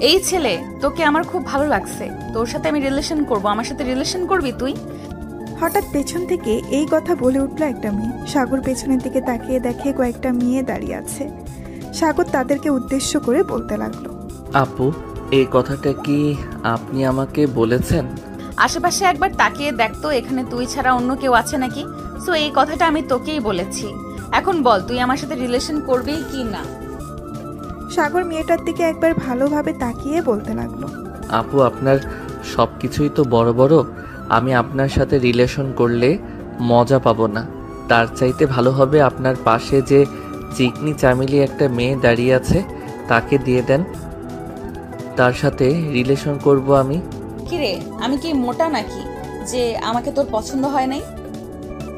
এই ছেলে, তোকে আমার খুব ভালো লাগছে, তোর সাথে আমি রিলেশন করব, আমার সাথে রিলেশন করবি তুই? হঠাৎ পেছন থেকে এই কথা বলে উঠল একটা মেয়ে। সাগর পেছনের দিকে তাকিয়ে দেখে কয়েকটা মেয়ে দাঁড়িয়ে আছে। সাগর তাদেরকে উদ্দেশ্য করে বলতে লাগলো, আপু, এই কথাটা কি আপনি আমাকে বলেছেন? আশেপাশে একবার তাকিয়ে দেখতো, এখানে তুই ছাড়া অন্য কেউ আছে নাকি? সো এই কথাটা আমি তোকেই বলেছি। এখন বল, তুই আমার সাথে রিলেশন করবি কি না? সাগর মেয়েটার দিকে একবার ভালোভাবে তাকিয়ে বলতে লাগলো, আপু, আপনার সব কিছুই তো বড় বড়। আমি আপনার সাথে রিলেশন করলে মজা পাবো না। তার চাইতে ভালো হবে আপনার পাশে যে চিকনি চামেলি একটা মেয়ে দাঁড়িয়ে আছে তাকে দিয়ে দেন, তার সাথে রিলেশন করব আমি। কিরে, আমি কি মোটা নাকি যে আমাকে তোর পছন্দ হয় নাই?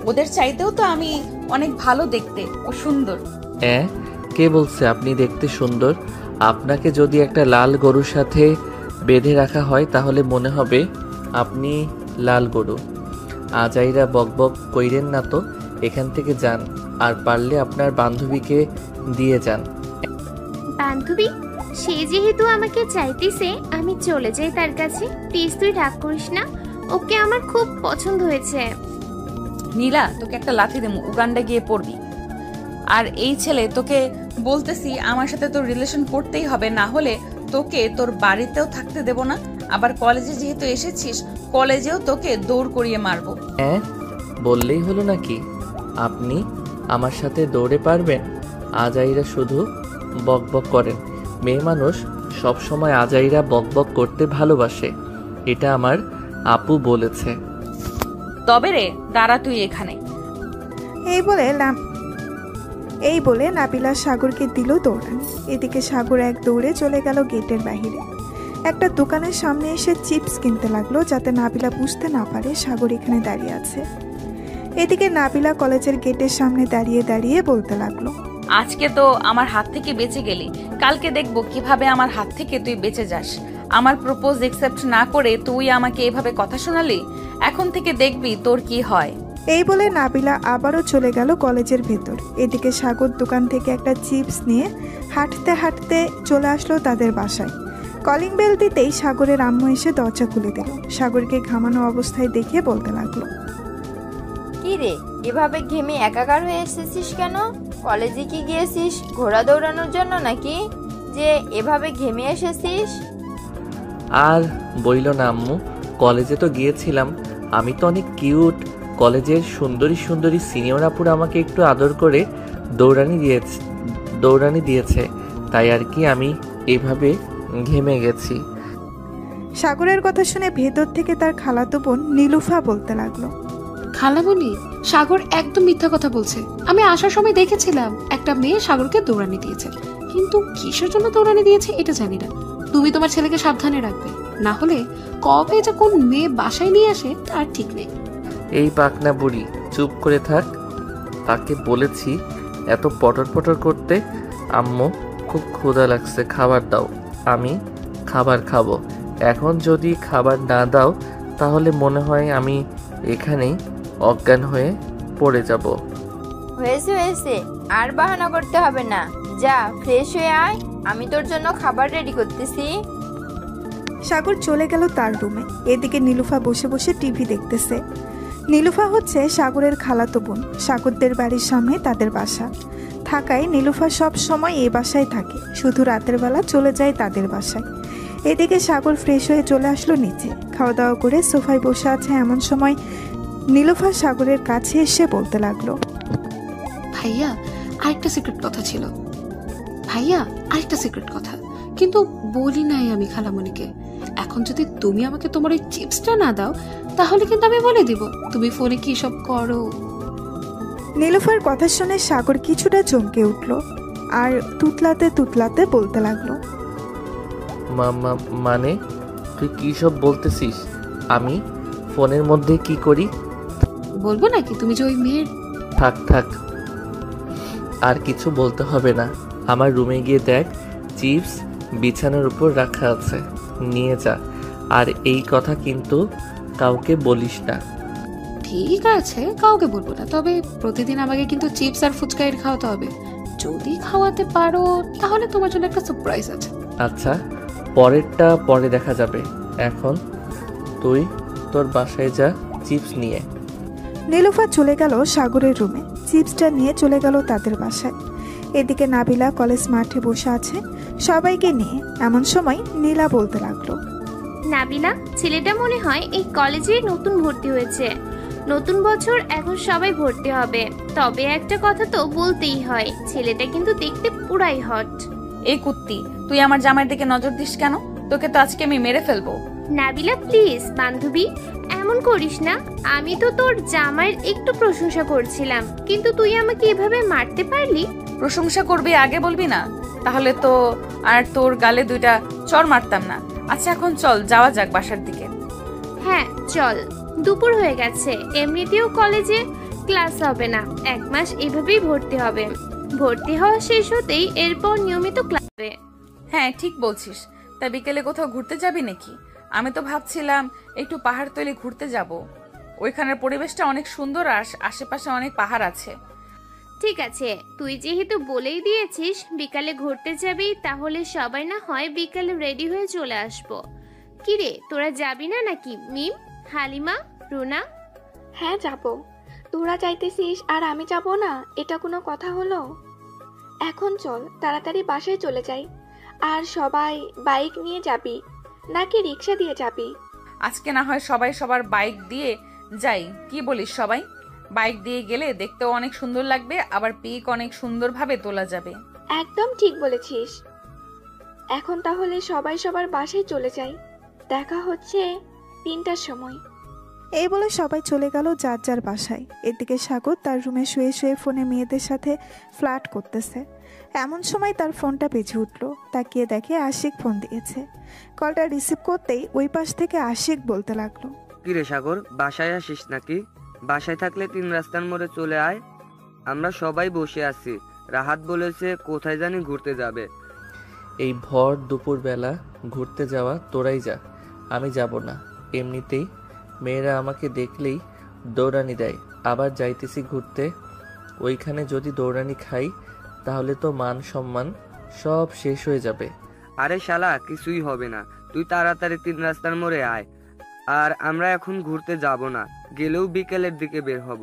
ওদের চাইতেও তো আমি অনেক ভালো দেখতে ও সুন্দর। কে বলছে আপনি দেখতে সুন্দর? আপনাকে যদি একটা লাল গরুর সাথে বেঁধে রাখা হয় তাহলে মনে হবে আপনি লাল গরু। আজাইরা বকবক কইরেন না তো, এখান থেকে যান, আর পারলে আপনার বান্ধবীকে দিয়ে যান। বান্ধবী? সে যেহেতু আমাকে চাইতেছে, আমি চলে যাই তার কাছে। প্লিজ তুই রাগ করিস না, ওকে আমার খুব পছন্দ হয়েছে। নীলা, তোকে একটা লাথি দেবো, উগান্ডা গিয়ে পড়বি। আর এই ছেলে, তোকে বলতেছি আমার সাথে তোর রিলেশন করতেই হবে, না হলে তোকে তোর বাড়িতেও থাকতে দেব না। আবার কলেজে যেহেতু এসেছিস, কলেজেও তোকে দৌড় করিয়ে মারবো। বললেই হলো নাকি আপনি আমার সাথে দৌড়ে পারবেন? আজাইরা শুধু বকবক করেন। মেয়ে মানুষ সব সময় আজাইরা বকবক করতে ভালোবাসে, এটা আমার আপু বলেছে। তবে রে, দাঁড়া তুই এখানে। এই বলে নাবিলা সাগরকে দিল দৌড়ান। এদিকে সাগর এক দৌড়ে চলে গেল গেটের বাহিরে। একটা দোকানের সামনে এসে চিপস কিনতে লাগলো, যাতে নাবিলা বুঝতে না পারে সাগর এখানে দাঁড়িয়ে আছে। এদিকে নাবিলা কলেজের গেটের সামনে দাঁড়িয়ে দাঁড়িয়ে বলতে লাগলো, আজকে তো আমার হাত থেকে বেঁচে গেলি, কালকে দেখবো কিভাবে আমার হাত থেকে তুই বেঁচে যাস। আমার প্রপোজ একসেপ্ট না করে তুই আমাকে এভাবে কথা শোনালি, এখন থেকে দেখবি তোর কি হয়। এই বলে নাবিলা আবারও চলে গেল কলেজের ভেতর। এদিকে সাগর দোকান থেকে একটা চিপস নিয়ে হাঁটতে হাঁটতে চলে আসলো তাদের বাসায়। কলিং বেল দিতেই সাগরের আম্মু এসে দরজা খুলে দিল। সাগরকে ঘামানো অবস্থায় দেখে বলতে লাগলো, কি রে, এভাবে ঘেমে একাকার হয়ে এসেছিস কেন? কলেজে কি গিয়েছিস ঘোড়া দৌড়ানোর জন্য নাকি যে এভাবে ঘেমে এসেছিস? আর বইল না আম্মু, কলেজে তো গিয়েছিলাম, আমি তো অনেক কিউট। কলেজের সুন্দরী সুন্দরী সিনিয়র আপুরা আমাকে একটু আদর করে দৌড়ানি দিয়েছে, তাই আর কি আমি এভাবে ঘেমে গেছি। সাগরের কথা শুনে ভেতর থেকে তার খালাতো বোন নীলুফা বলতে লাগলো, খালামণি, সাগর একদম মিথ্যা কথা বলছে। আমি আসার সময় দেখেছিলাম একটা মেয়ে সাগরকে দৌড়ানি দিয়েছে, কিন্তু কিসের জন্য দৌড়ানি দিয়েছে এটা জানি না। তুমি তোমার ছেলেকে সাবধানে রাখবে, না হলে কবে যে কোন মেয়ে বাসায় নিয়ে আসে তার ঠিক নেই। এই পাকনা বুড়ি, চুপ করে থাক। তাকে বলেছি এত পটর পটর করতে। আম্মু, খুব ক্ষুধা লাগছে, খাবার দাও, আমি খাবার খাবো। এখন যদি খাবার না দাও তাহলে মনে হয় আমি এখানেই অজ্ঞান হয়ে পড়ে যাব। হয়েছে হয়েছে, আর বাহানা করতে হবে না, যা ফ্রেশ হয়ে আয়, আমি তোর জন্য খাবার রেডি করতেছি। সাগর চলে গেল তার রুমে। এদিকে নীলুফা বসে বসে টিভি দেখতেছে। নীলুফা হচ্ছে সাগরের খালাতো বোন। সাগরদের বাড়ির সামনে তাদের বাসা থাকায় নীলুফা সব সময় এই বাসায় থাকে, শুধু রাতের বেলা চলে যায় তাদের বাসায়। এদিকে সাগর ফ্রেশ হয়ে চলে আসলো নিচে। খাওয়া দাওয়া করে সোফায় বসে আছে, এমন সময় নীলুফা সাগরের কাছে এসে বলতে লাগলো, ভাইয়া, আরেকটা সিক্রেট কথা ছিল। ভাইয়া, আরেকটা সিক্রেট কথা, কিন্তু বলি নাই আমি খালামণিকে। এখন যদি তুমি আমাকে তোমার ওই চিপসটা না দাও তাহলে কিন্তু আমি বলে দিব তুমি ফোনে কি সব করো। নীলুফার কথা শুনে সাগর কিছুটা চমকে উঠল আর তুতলাতে তুতলাতে বলতে লাগলো, মানে তুই কি সব বলতেছিস? আমি ফোনের মধ্যে কি করি? বলবো নাকি তুমি যে ওই মেয়ের? থাক থাক, আর কিছু বলতে হবে না। আমার রুমে গিয়ে দেখ, চিপস বিছানার উপর রাখা আছে, নিয়ে যা। আর এই কথা কিন্তু কাউকে বলিস না। ঠিক আছে, কাউকে বলবো না, তবে প্রতিদিন আমাকে কিন্তু চিপস আর ফুচকা খাওয়াতে হবে। যদি খাওয়াতে পারো তাহলে তোমার জন্য একটা সারপ্রাইজ আছে। আচ্ছা, পরেরটা পরে দেখা যাবে। এখন তুই তোর বাসায় যা চিপস নিয়ে। নীলুফা চলে গেল সাগরের রুমে, চিপসটা নিয়ে চলে গেল তাদের বাসায়। এদিকে নাবিলা কলেজ মাঠে বসে আছে সবাইকে নিয়ে। এমন সময় নীলা বলতে লাগলো, নাবিলা, ছেলেটা মনে হয় এই কলেজে নতুন ভর্তি হয়েছে। নতুন বছর, এখন সবাই ভর্তি হবে। তবে একটা কথা তো বলতেই হয়, ছেলেটা কিন্তু দেখতে পুরাই হট। এই কুত্তি, তুই আমার জামাইয়ের দিকে নজর দিস কেন? তোকে তো আজকে আমি মেরে ফেলবো। নাবিলা প্লিজ বান্ধবী, এমন করিস না। আমি তো তোর জামাইয়ের একটু প্রশংসা করছিলাম, কিন্তু তুই আমাকে এভাবে মারতে পারলি? প্রশংসা করবি আগে বলবি না, তাহলে তো আর তোর গালে 2টা চড় মারতাম না। আচ্ছা এখন চল যাওয়া যাক বাসার দিকে। হ্যাঁ চল, দুপুর হয়ে গেছে। এমনিতেও কলেজে ক্লাস হবে না, 1 মাস এভাবেই ভর্তি হবে। ভর্তি হওয়া শেষ হতেই এরপর নিয়মিত ক্লাস হবে। হ্যাঁ ঠিক বলছিস। তা বিকেলে কোথাও ঘুরতে যাবি নাকি? আমি তো ভাবছিলাম একটু পাহাড়তলি ঘুরতে যাব। ওইখানের পরিবেশটা অনেক সুন্দর আর আশেপাশে অনেক পাহাড় আছে। ঠিক আছে, তুই যেহেতু বলেই দিয়েছিস বিকালে ঘুরতে যাবি, তাহলে সবাই না হয় বিকালে রেডি হয়ে চলে আসবো। কিরে, তোরা যাবি না নাকি? মিম, হালিমা, রুনা? হ্যাঁ যাব। তোরা যাইতেছিস আর আমি যাব না, এটা কোনো কথা হলো? এখন চল তাড়াতাড়ি বাসায় চলে যাই। আর সবাই বাইক নিয়ে যাবি নাকি রিক্সা দিয়ে যাবি? আজকে না হয় সবাই সবার বাইক দিয়ে যাই, কি বলিস? সবাই বাইক দিয়ে গেলে দেখতেও অনেক সুন্দর লাগবে, আবার পিক অনেক সুন্দরভাবে তোলা যাবে। একদম ঠিক বলেছিস। এখন তাহলে সবাই সবার বাসায় চলে যাই, দেখা হচ্ছে 3টার সময়। এই বলে সবাই চলে গেল যার যার বাসায়। এদিকে সাগর তার রুমে শুয়ে শুয়ে ফোনে মেয়েদের সাথে ফ্লার্ট করতেছে। এমন সময় তার ফোনটা বেজে উঠল। তাকিয়ে দেখে আশিক ফোন দিয়েছে। কলটা রিসিভ করতেই ওই পাশ থেকে আশিক বলতে লাগলো, কিরে সাগর, বাসায় আসিস নাকি? বাসায় থাকলে 3 রাস্তার মোড়ে চলে আয়, আমরা সবাই বসে আছি। রাহাত বলেছে কোথায় জানি ঘুরতে যাবে। এই ভর দুপুরবেলা ঘুরতে যাওয়া তোরাই যা, আমি যাব না। এমনিতেই মেয়েরা আমাকে দেখলেই দৌড়ানি দেয়। আবার যাইতেছি ঘুরতে, ওইখানে যদি দৌড়ানি খাই তাহলে তো মান সম্মান সব শেষ হয়ে যাবে। আরে শালা, কিছুই হবে না, তুই তাড়াতাড়ি 3 রাস্তার মোড়ে আয়। আর আমরা এখন ঘুরতে যাব না, গেলেও বিকেলের দিকে বের হব।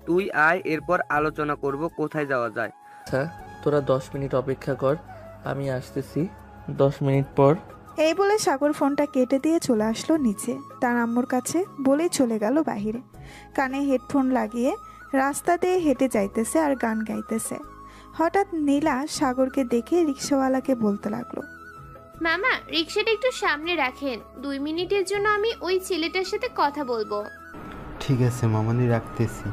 তুই আয়, এরপর আলোচনা করব কোথায় যাওয়া যায়। আচ্ছা তোরা 10 মিনিট অপেক্ষা কর, আমি আসতেছি 10 মিনিট পর। এই বলে সাগর ফোনটা কেটে দিয়ে চলে আসলো নিচে, তার আম্মুর কাছে বলেই চলে গেল বাহিরে। কানে হেডফোন লাগিয়ে রাস্তা দিয়ে হেঁটে যাইতেছে আর গান গাইতেছে। হঠাৎ নীলা সাগরকে দেখে রিক্সাওয়ালাকে বলতে লাগলো, মামা, রিক্সাটা একটু সামনে রাখেন, 2 মিনিটের জন্য আমি ওই ছেলেটার সাথে কথা বলবো। ঠিক আছে মামনি, রাখতেছি।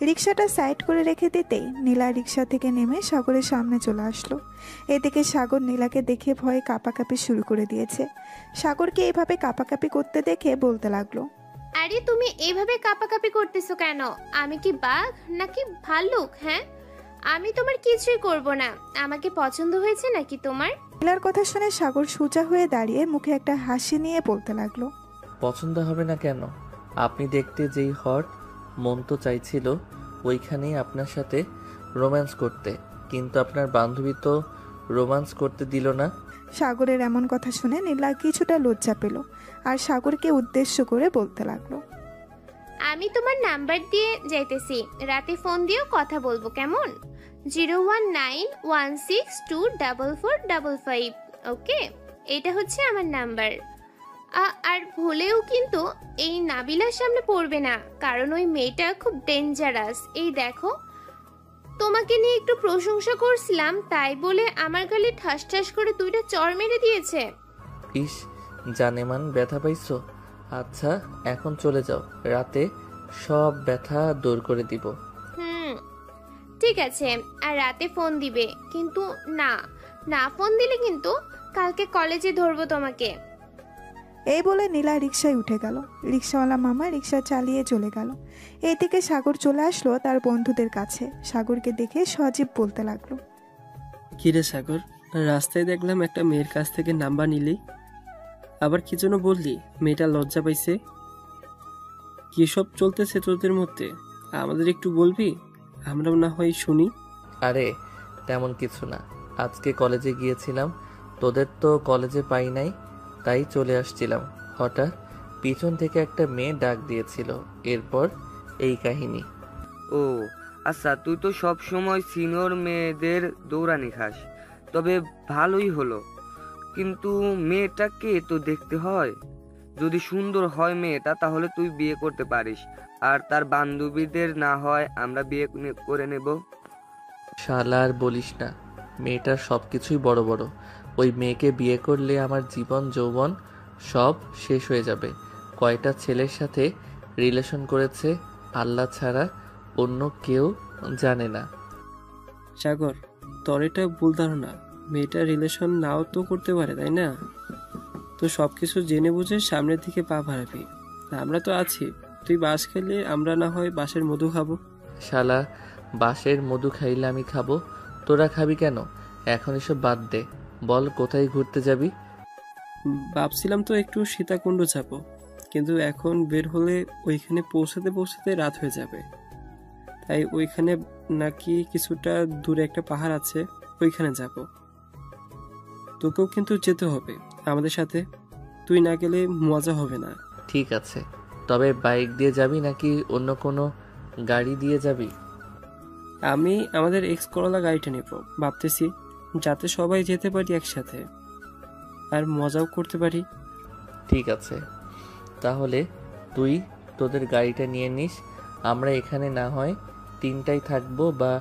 রিক্সাটা সাইড করে রেখে দিতেই নীলা রিক্সা থেকে নেমে সাগরের সামনে চলে আসলো। এদিকে সাগর নীলাকে দেখে ভয়ে কাঁপাকাঁপি শুরু করে দিয়েছে। সাগরকে এইভাবে কাঁপাকাঁপি করতে দেখে বলতে লাগলো, আরে তুমি এইভাবে কাঁপাকাঁপি করতেছো কেন? আমি কি বাঘ নাকি ভাল্লুক? হ্যাঁ, আমি তোমার কিছুই করব না। আমাকে পছন্দ হয়েছে নাকি তোমার? নীলার কথা শুনে সাগর সোজা হয়ে দাঁড়িয়ে মুখে একটা হাসি নিয়ে বলতে লাগলো, পছন্দ হবে না কেন? আপনি দেখতে যেই হট, মন তো চাইছিল ওইখানেই আপনার সাথে রোম্যান্স করতে, কিন্তু আপনার বান্ধবী তো রোম্যান্স করতে দিল না। সাগরের এমন কথা শুনে নীলা কিছুটা লজ্জা পেল আর সাগরকে উদ্দেশ্য করে বলতে লাগলো, আমি তোমার নাম্বার দিয়ে যাইতেছি, রাতে ফোন দিয়েও কথা বলবো, কেমন? 01916244555। ওকে, এটা হচ্ছে আমার নাম্বার। আর ভুলেও কিন্তু এই নাবিলার সামনে পড়বে না, কারণ ওই মেয়েটা খুব ডেঞ্জারাস। এই দেখো, তোমাকে নিয়ে একটু প্রশংসা করছিলাম, তাই বলে আমার গালে ঠাস ঠাস করে 2টা চড় মেরে দিয়েছে। ইস, জানেমান ব্যথা পাইছো? আচ্ছা এখন চলে যাও, রাতে সব ব্যথা দূর করে দিব। ঠিক আছে, আর রাতে ফোন দিবে, কিন্তু না ফোন দিলে কিন্তু কালকে কলেজে ধরবো তোমাকে। এই বলে নীলা রিক্সায় উঠে গেল। রিক্সাওয়ালা মামা রিক্সা চালিয়ে চলে গেল। এদিকে সাগর চলে আসলো তার বন্ধুদের কাছে। সাগরকে দেখে সজীব বলতে লাগলো, কিরে সাগর, রাস্তায় দেখলাম একটা মেয়ের কাছ থেকে নাম্বার নিলি, আবার কি জন্য বললি? মেয়েটা লজ্জা পাইছে? কি সব চলতেছে তোদের মধ্যে? আমাদের একটু বলবি, আমরাও না হয় শুনি। আরে তেমন কিছু না, আজকে কলেজে গিয়েছিলাম, তোদের তো কলেজে পাই নাই, তাই চলে আসছিলাম। হঠাৎ পিছন থেকে একটা মেয়ে ডাক দিয়েছিল, এরপর এই কাহিনী। ও আচ্ছা, তুই তো সব সময় সিনিয়র মেয়েদের দৌড়ানি খাস, তবে ভালোই হলো। কিন্তু মেয়েটাকে তো দেখতে হয়, যদি সুন্দর হয় মেয়েটা তাহলে তুই বিয়ে করতে পারিস, আর তার বান্ধবীদের না হয় আমরা বিয়ে করে নেব। শালা আর বলিস না, মেয়েটার সব কিছুই বড় বড়। ওই মেয়েকে বিয়ে করলে আমার জীবন যৌবন সব শেষ হয়ে যাবে। কয়টা ছেলের সাথে রিলেশন করেছে আল্লাহ ছাড়া অন্য কেউ জানে না। সাগর, তোর এটা ভুল ধারণা। মেয়েটা রিলেশন নাও তো করতে পারে, তাই না? তো সব কিছু জেনে বুঝে সামনের দিকে পা বাড়াবি। আমরা তো আছি, তুই বাঁশ খেলে আমরা না হয় বাঁশের মধু খাবো। শালা, বাঁশের মধু খাইলে আমি খাবো, তোরা খাবি কেন? এখন এসব বাদ দে, বল কোথায় ঘুরতে যাবি? ভাবছিলাম তো একটু সীতাকুণ্ড যাব, কিন্তু এখন বের হলে ওইখানে পৌঁছাতে পৌঁছাতে রাত হয়ে যাবে। তাই ওইখানে নাকি কিছুটা দূরে একটা পাহাড় আছে, ওইখানে যাব। তোকেও কিন্তু যেতে হবে আমাদের সাথে, তুই না গেলে মজা হবে না। ঠিক আছে, তবে বাইক দিয়ে যাবি নাকি অন্য কোনো গাড়ি দিয়ে যাবি? আমি আমাদের এক্স করলা গাড়িটা নেব ভাবতেছি, যাতে সবাই যেতে পারি একসাথে আর মজাও করতে পারি। ঠিক আছে, তাহলে তুই তোদের গাড়িটা নিয়ে নিস। আমরা এখানে না হয় 3টায় থাকবো বা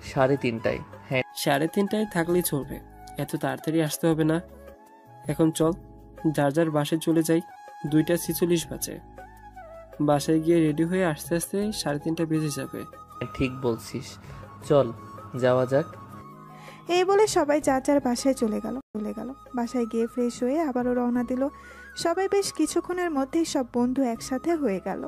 3:30টায়। হ্যাঁ, 3:30টায় থাকলেই চলবে, এত তাড়াতাড়ি আসতে হবে না। এখন চল, যার যার বাসায় চলে যাই। 2:46 বাজে। বাসায় গিয়ে রেডি হয়ে আস্তে আস্তে 3:30 বেজে যাবে। ঠিক বলছিস, চল যাওয়া যাক। এই বলে সবাই যার যার বাসায় চলে গেল। বাসায় গিয়ে ফ্রেশ হয়ে আবারও রওনা দিল। সবাই বেশ কিছুক্ষণের মধ্যেই সব বন্ধু একসাথে হয়ে গেল।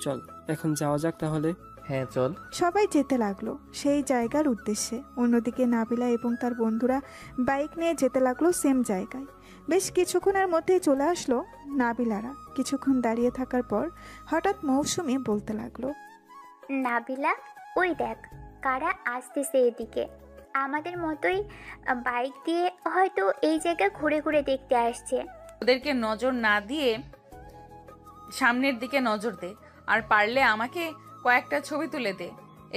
চল এখন যাওয়া যাক তাহলে। হ্যাঁ চল। সবাই যেতে লাগলো সেই জায়গার উদ্দেশ্যে। অন্যদিকে নাবিলা এবং তার বন্ধুরা বাইক নিয়ে যেতে লাগলো সেম জায়গায়। বেশ কিছুক্ষণের মধ্যেই চলে আসলো নাবিলারা। কিছুক্ষণ দাঁড়িয়ে থাকার পর হঠাৎ মৌসুমী বলতে লাগলো, নাবিলা, ওই দেখ কারা আসতেছে এদিকে। আমাদের মতোই বাইক দিয়ে হয়তো এই জায়গা ঘুরে ঘুরে দেখতে আসছে। ওদেরকে নজর না দিয়ে সামনের দিকে নজর দে, আর পারলে আমাকে কয়েকটা ছবি তুলে দে,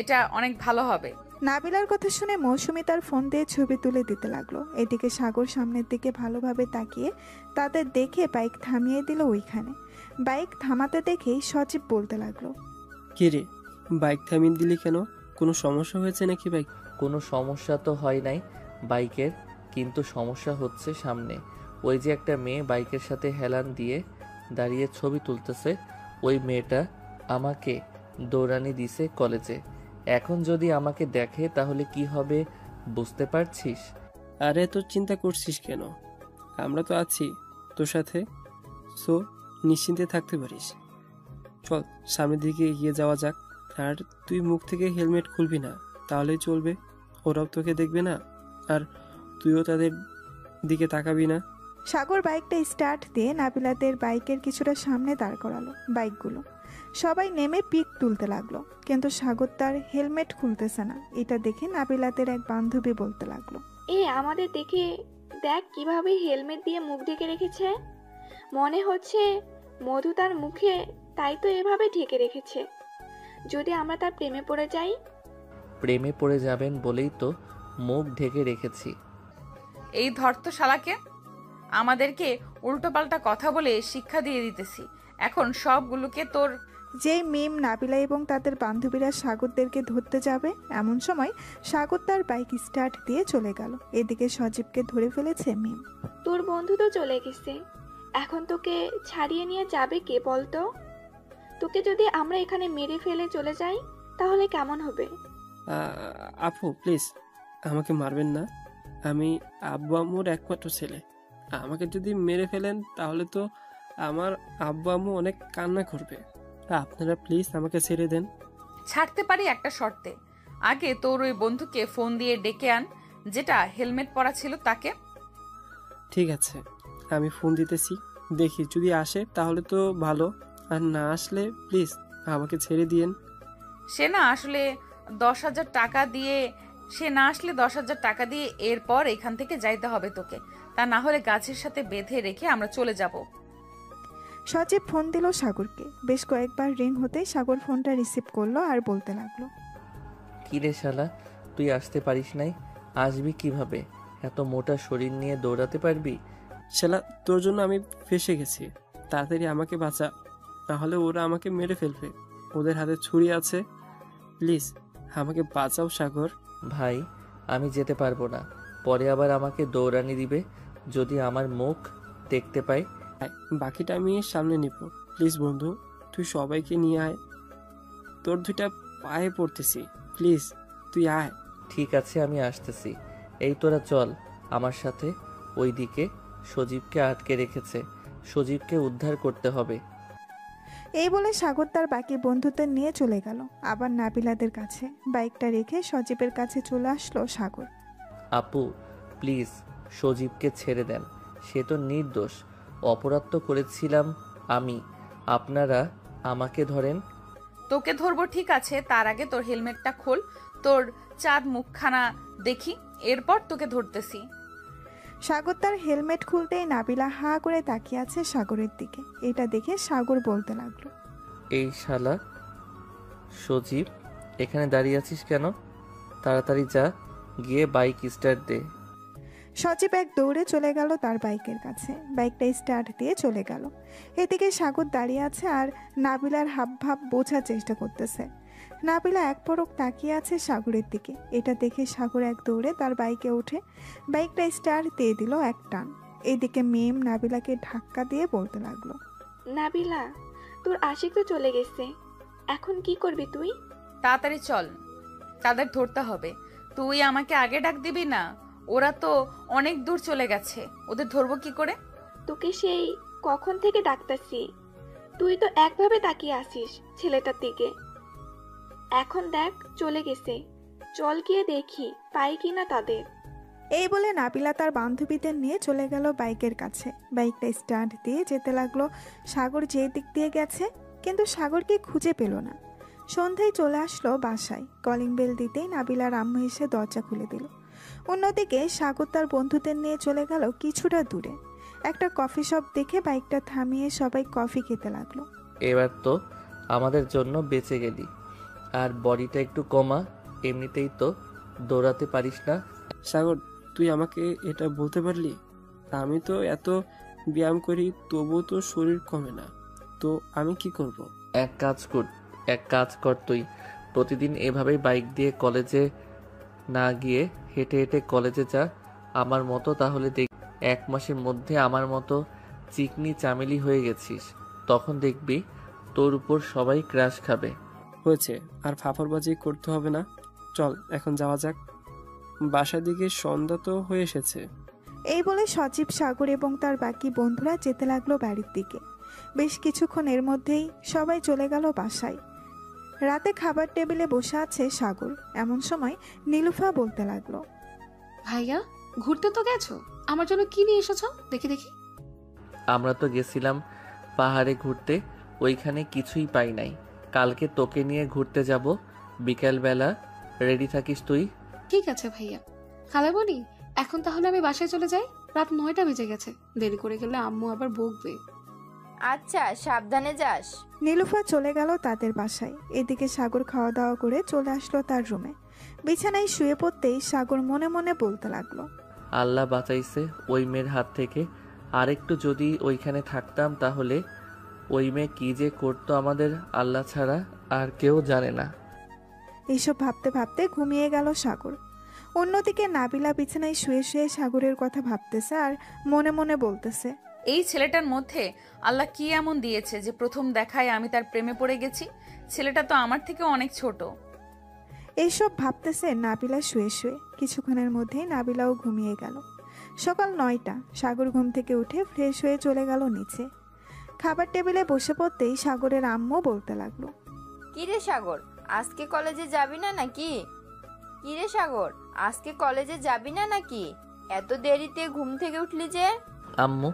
এটা অনেক ভালো হবে। নাবিলার কথা শুনে মৌসুমী তার ফোন দিয়ে ছবি তুলে দিতে লাগলো। এদিকে সাগর সামনের দিকে ভালোভাবে তাকিয়ে তাদের দেখে বাইক থামিয়ে দিল ওইখানে। বাইক থামাতে দেখেই সজীব বলতে লাগলো, কে রে, বাইক থামিয়ে দিলি কেন? কোনো সমস্যা হয়েছে নাকি বাইক? কোনো সমস্যা তো হয় নাই বাইকের, কিন্তু সমস্যা হচ্ছে সামনে। ওই যে একটা মেয়ে বাইকের সাথে হেলান দিয়ে দাঁড়িয়ে ছবি তুলতেছে, ওই মেয়েটা আমাকে দৌড়ানি দিছে কলেজে। এখন যদি আমাকে দেখে তাহলে কি হবে বুঝতে পারছিস? আরে তোর চিন্তা করছিস কেন? আমরা তো আছি তোর সাথে, সো নিশ্চিন্তে থাকতে পারিস। চল সামনের দিকে এগিয়ে যাওয়া যাক। আর তুই মুখ থেকে হেলমেট খুলবি না, তাহলেই চলবে। ওরাও তোকে দেখবে না, আর তুইও তাদের দিকে তাকাবি না। সাগর বাইকটা স্টার্ট দিয়ে নাবিলাদের বাইকের কিছুটা সামনে দাঁড় করালো বাইকগুলো। সবাই নেমে পিক তুলতে লাগলো, কিন্তু সাগর তার হেলমেট খুলতেছে না। এটা দেখে নাবিলাদের এক বান্ধবী বলতে লাগলো, আমাদের দেখে দেখ কিভাবে হেলমেট দিয়ে মুখ ঢেকে রেখেছে। মনে হচ্ছে মধু তার মুখে, তাই তো এভাবে ঢেকে রেখেছে। যদি আমরা তার প্রেমে পড়ে যাই? প্রেমে পড়ে যাবেন বলেই তো মুখ ঢেকে রেখেছি। এই ধর তো শালাকে, আমাদেরকে উল্টোপাল্টা কথা বলে শিক্ষা দিয়ে দিতেছি। এখন সবগুলোকে তোর। যেই মিম নাবিলা এবং তাদের বান্ধবীরা সাগরদেরকে ধরতে যাবে, এমন সময় সাগর তার বাইক স্টার্ট দিয়ে চলে গেল। এদিকে সজীবকে ধরে ফেলেছে মিম। তোর বন্ধু তো চলে গেছে, এখন তোকে ছাড়িয়ে নিয়ে যাবে কে বলতো? তোকে যদি আমরা এখানে মেরে ফেলে চলে যাই তাহলে কেমন হবে? আপু প্লিজ আমাকে মারবেন না, আমি আব্বু আম্মুর একমাত্র ছেলে। আমাকে যদি মেরে ফেলেন তাহলে তো আমার আব্বু আম্মু অনেক কান্না করবে। আপনারা প্লিজ আমাকে ছেড়ে দেন। ছাড়তে পারি একটা শর্তে। আগে তোর ওই বন্ধুকে ফোন দিয়ে ডেকে আন, যেটা হেলমেট পরা ছিল তাকে। ঠিক আছে, আমি ফোন দিতেছি, দেখি যদি আসে তাহলে তো ভালো, আর না আসলে প্লিজ আমাকে ছেড়ে দিয়েন। সে না আসলে 10,000 টাকা দিয়ে সে না আসলে 10,000 টাকা দিয়ে এরপর এখান থেকে যাইতে হবে তোকে, তা না হলে গাছের সাথে বেঁধে রেখে আমরা চলে যাব। সজীব ফোন দিল সাগরকে। বেশ কয়েকবার রিং হতেই সাগর ফোনটা রিসিভ করলো আর বলতে লাগলো, কিরে শালা, তুই আসতে পারিস নাই? আসবি কিভাবে? এত মোটা শরীর নিয়ে দৌড়াতে পারবি? শালা, তোর জন্য আমি ফেসে গেছি, তাড়াতাড়ি আমাকে বাঁচা, তাহলে ওরা আমাকে মেরে ফেলবে। ওদের হাতে ছুরি আছে, প্লিজ আমাকে বাঁচাও সাগর। ভাই, আমি যেতে পারবো না। পরে আবার আমাকে দৌড়ানি দিবে যদি আমার মুখ দেখতে পাই। বাকিটা আমি সামনে নিব। প্লিজ বন্ধু, তুই সবাইকে নিয়ে আয়, তোর দুইটা পায়ে পড়তেছি, প্লিজ তুই আয়। ঠিক আছে, আমি আসতেছি। এই তোরা চল আমার সাথে। ওইদিকে সজীবকে আটকে রেখেছে, সজীবকে উদ্ধার করতে হবে। এই বলে সাগর তার বাকি বন্ধুদের নিয়ে চলে গেল আবার নাবিলাদের কাছে। বাইকটা রেখে সজীবের কাছে চলে আসলো সাগর। আপু প্লিজ সজীবকে ছেড়ে দেন, সে তো নির্দোষ। অপরাধ তো করেছিলাম আমি, আপনারা আমাকে ধরেন। তোকে ধরবো ঠিক আছে, তার আগে তোর হেলমেটটা খোল, তোর চাঁদ মুখখানা দেখি, এরপর তোকে ধরতেছি। সাগর তার হেলমেট খুলতেই নাবিলা হা করে তাকিয়ে আছে সাগরের দিকে। এটা দেখে সাগর বলতে লাগলো, এই শালা সজীব, এখানে দাঁড়িয়ে আছিস কেন? তাড়াতাড়ি যা, গিয়ে বাইক স্টার্ট দে। সজীব এক দৌড়ে চলে গেল তার বাইকের কাছে। বাইকটা স্টার্ট দিয়ে চলে গেল। এদিকে সাগর দাঁড়িয়ে আছে আর নাবিলার হাবভাব বোঝার চেষ্টা করতেছে। নাবিলা এক পলক তাকিয়ে আছে সাগরের দিকে। এটা দেখে সাগর এক দৌড়ে তার বাইকে উঠে বাইকটা স্টার্ট দিয়ে দিল এক টান। এইদিকে মেম নাবিলাকে ধাক্কা দিয়ে বলতে লাগলো, নাবিলা, তোর আশিক তো চলে গেছে, এখন কি করবি তুই? তাড়াতাড়ি চল, তাদের ধরতে হবে। তুই আমাকে আগে ডাক দিবি না? ওরা তো অনেক দূর চলে গেছে, ওদের ধরবো কি করে? তোকে সেই কখন থেকে ডাকতাছি, তুই তো একভাবে তাকিয়ে আসিস ছেলেটার দিকে। এখন দেখ চলে গেছে, চল গিয়ে দেখি পাই কিনা তাদের। এই বলে নাবিলা তার বান্ধবীদের নিয়ে চলে গেল বাইকের কাছে। বাইকটা স্টার্ট দিয়ে যেতে লাগলো সাগর যে দিক দিয়ে গেছে, কিন্তু সাগরকে খুঁজে পেল না। সন্ধ্যায় চলে আসলো বাসায়। কলিং বেল দিতেই নাবিলার আম্মু এসে দরজা খুলে দিল। অন্যদিকে সাগর তার বন্ধুদের নিয়ে চলে গেল কিছুটা দূরে। একটা কফি শপ দেখে বাইকটা থামিয়ে সবাই কফি খেতে লাগলো। এবার তো আমাদের জন্য বেঁচে গেলি। আর বডিটা একটু কমা, এমনিতেই তো দৌড়াতে পারিস না। সাগর, তুই আমাকে এটা বলতে পারলি? আমি তো এত ব্যায়াম করি, তবুও তো শরীর কমে না, তো আমি কি করব? এক কাজ কর, তুই প্রতিদিন এভাবেই বাইক দিয়ে কলেজে না গিয়ে হেঁটে হেঁটে কলেজে যা আমার মতো, তাহলে দেখ 1 মাসের মধ্যে আমার মতো চিকনি চামেলি হয়ে গেছিস। তখন দেখবি তোর উপর সবাই ক্রাশ খাবে। হয়েছে, আর ফাফরবাজি করতে হবে না, চল এখন যাওয়া যাক, বাসার দিকে সন্ধ্যা তো হয়ে এসেছে। এই বলে সজীব, সাগর এবং তার বাকি বন্ধুরা যেতে লাগলো বাড়ির দিকে। বেশ কিছুক্ষণের মধ্যেই সবাই চলে গেল বাসায়। রাতে খাবার টেবিলে বসে আছে সাগর। এমন সময় নীলুফা বলতে লাগলো, ভাইয়া ঘুরতে তো গেছো, আমার জন্য কি নিয়ে এসেছো দেখি দেখি। আমরা তো গেছিলাম পাহাড়ে ঘুরতে, ওইখানে কিছুই পাই নাই। কালকে তোকে নিয়ে ঘুরতে যাব, বিকেলবেলা রেডি থাকিস তুই। ঠিক আছে ভাইয়া। খালামণি, এখন তাহলে আমি বাসায় চলে যাই, রাত 9টা বেজে গেছে, দেরি করে গেলে আম্মু আবার বকবে। আচ্ছা, সাবধানে যাস। নীলুফা চলে গেল তাদের বাসায়। এদিকে সাগর খাওয়া দাওয়া করে চলে আসলো তার রুমে। বিছানায় শুয়ে পড়তেই সাগর মনে মনে বলতে লাগলো, আল্লাহ বাঁচাইছে ওই মেয়ের হাত থেকে। আরেকটু যদি ওইখানে থাকতাম, তাহলে ওই মেয়ে কি যে করতো আমাদের আল্লাহ ছাড়া আর কেউ জানে না। এইসব ভাবতে ভাবতে ঘুমিয়ে গেল সাগর। অন্যদিকে নাবিলা বিছানায় শুয়ে শুয়ে সাগরের কথা ভাবতেছে আর মনে মনে বলতেছে, এই ছেলেটার মধ্যে আল্লাহ কি এমন দিয়েছে যে প্রথম দেখায় আমি তার প্রেমে পড়ে গেছি। ছেলেটা তো আমার থেকে অনেক ছোট। এইসব ভাবতেছে নাবিলা শুয়ে শুয়ে। কিছুক্ষণের মধ্যেই নাবিলাও ঘুমিয়ে গেল। সকাল 9টা। সাগর ঘুম থেকে উঠে ফ্রেশ হয়ে চলে গেল নিচে। খাবার টেবিলে বসে পড়তেই সাগরের আম্মু বলতে লাগলো, কিরে সাগর, আজকে কলেজে যাবি না নাকি? কিরে সাগর, আজকে কলেজে যাবি না নাকি? এত দেরিতে ঘুম থেকে উঠলি যে? আম্মু,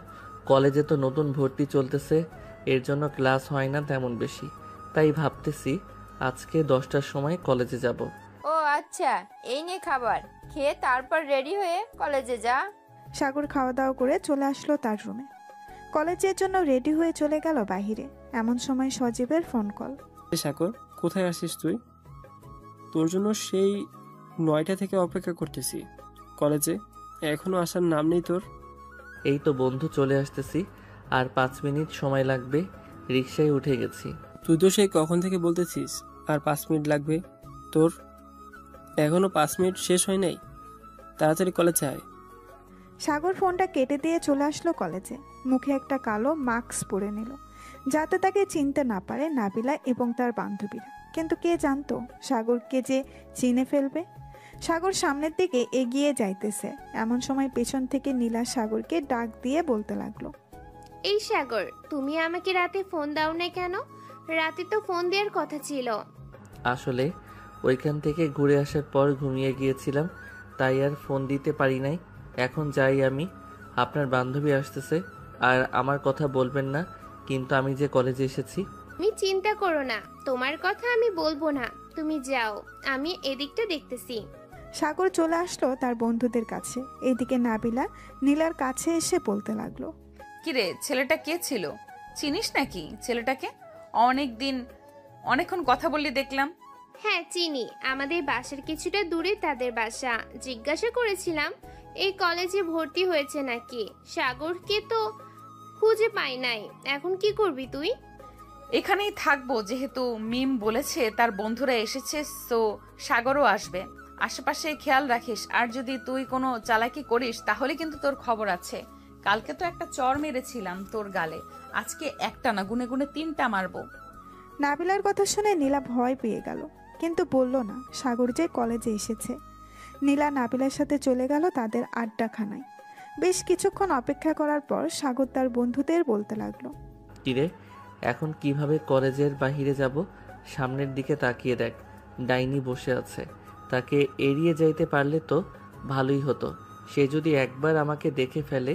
কলেজে তো নতুন ভর্তি চলতেছে, এর জন্য ক্লাস হয় না তেমন বেশি, তাই ভাবতেছি আজকে 10টার সময় কলেজে যাব। ও আচ্ছা, এই নে খাবার, খেয়ে তারপর রেডি হয়ে কলেজে যা। সাগর খাওয়া দাওয়া করে চলে আসলো তার রুমে। কলেজের জন্য রেডি হয়ে চলে গেল বাহিরে। এমন সময় সজীবের ফোন কল। সাগর, কোথায় আসিস তুই? তোর জন্য সেই 9টা থেকে অপেক্ষা করতেছি কলেজে, এখনো আসার নাম নেই তোর। এই তো বন্ধু চলে আসতেছি, আর 5 মিনিট সময় লাগবে, রিকশায় উঠে গেছি। তুই তো সেই কখন থেকে বলতেছিস আর 5 মিনিট লাগবে, তোর এখনো 5 মিনিট শেষ হয় নাই, তাড়াতাড়ি কলেজে আয়। সাগর ফোনটা কেটে দিয়ে চলে আসলো কলেজে। মুখে একটা কালো মাস্ক পরে নিল, যাতে তাকে চিনতে না পারে নাবিলা এবং তার বান্ধবীরা। কিন্তু কে জানতো সাগরকে যে চিনে ফেলবে। সাগর সামনের দিকে এগিয়ে যাইতেছে। এমন সময় পেছন থেকে নীলা সাগরকে ডাক দিয়ে বলতে লাগলো, এই সাগর, তুমি আমাকে রাতে ফোন দাও না কেন? রাতে তো ফোন দেওয়ার কথা ছিল। আসলে ওইখান থেকে ঘুরে আসার পর ঘুমিয়ে গিয়েছিলাম, তাই আর ফোন দিতে পারি নাই। এখন যাই আমি, আপনার বান্ধবী আসতেছে, আর আমার কথা বলবেন না কিন্তু আমি যে কলেজে এসেছি। তুমি চিন্তা করো না, তোমার কথা আমি বলবো না, তুমি যাও, আমি এদিকটা দেখতেছি। সাগর চলে আসলো তার বন্ধুদের কাছে। এদিকে নাবিলা নীলার কাছে এসে বলতে লাগলো, কিরে, ছেলেটা কে ছিল? চিনিস নাকি ছেলেটাকে? অনেকক্ষণ কথা বললি দেখলাম। হ্যাঁ চিনি, আমাদের বাসার কিছুটা দূরে তাদের বাসা। জিজ্ঞাসা করেছিলাম এই কলেজে ভর্তি হয়েছে নাকি। সাগরকে তো খুঁজে পাই নাই, এখন কি করবি তুই? এখানেই থাকবো, যেহেতু মিম বলেছে তার বন্ধুরা এসেছে, সো সাগরও আসবে। আশেপাশে খেয়াল রাখিস, আর যদি তুই কোনো চালাকি করিস তাহলে কিন্তু তোর খবর আছে। কালকে তো একটা চর মেরেছিলাম তোর গালে, আজকে একটা না, গুনে গুনে 3টা মারবো। নাবিলার কথা শুনে নীলা ভয় পেয়ে গেল, কিন্তু বলল না সাগর যে কলেজে এসেছে। নীলা নাবিলার সাথে চলে গেল তাদের আড্ডাখানায়। বেশ কিছুক্ষণ অপেক্ষা করার পর সাগর তার বন্ধুদের বলতে লাগলো, কিরে, এখন কিভাবে কলেজের বাহিরে যাব? সামনের দিকে তাকিয়ে দেখ, ডাইনি বসে আছে। তাকে এড়িয়ে যাইতে পারলে তো ভালোই হতো। সে যদি একবার আমাকে দেখে ফেলে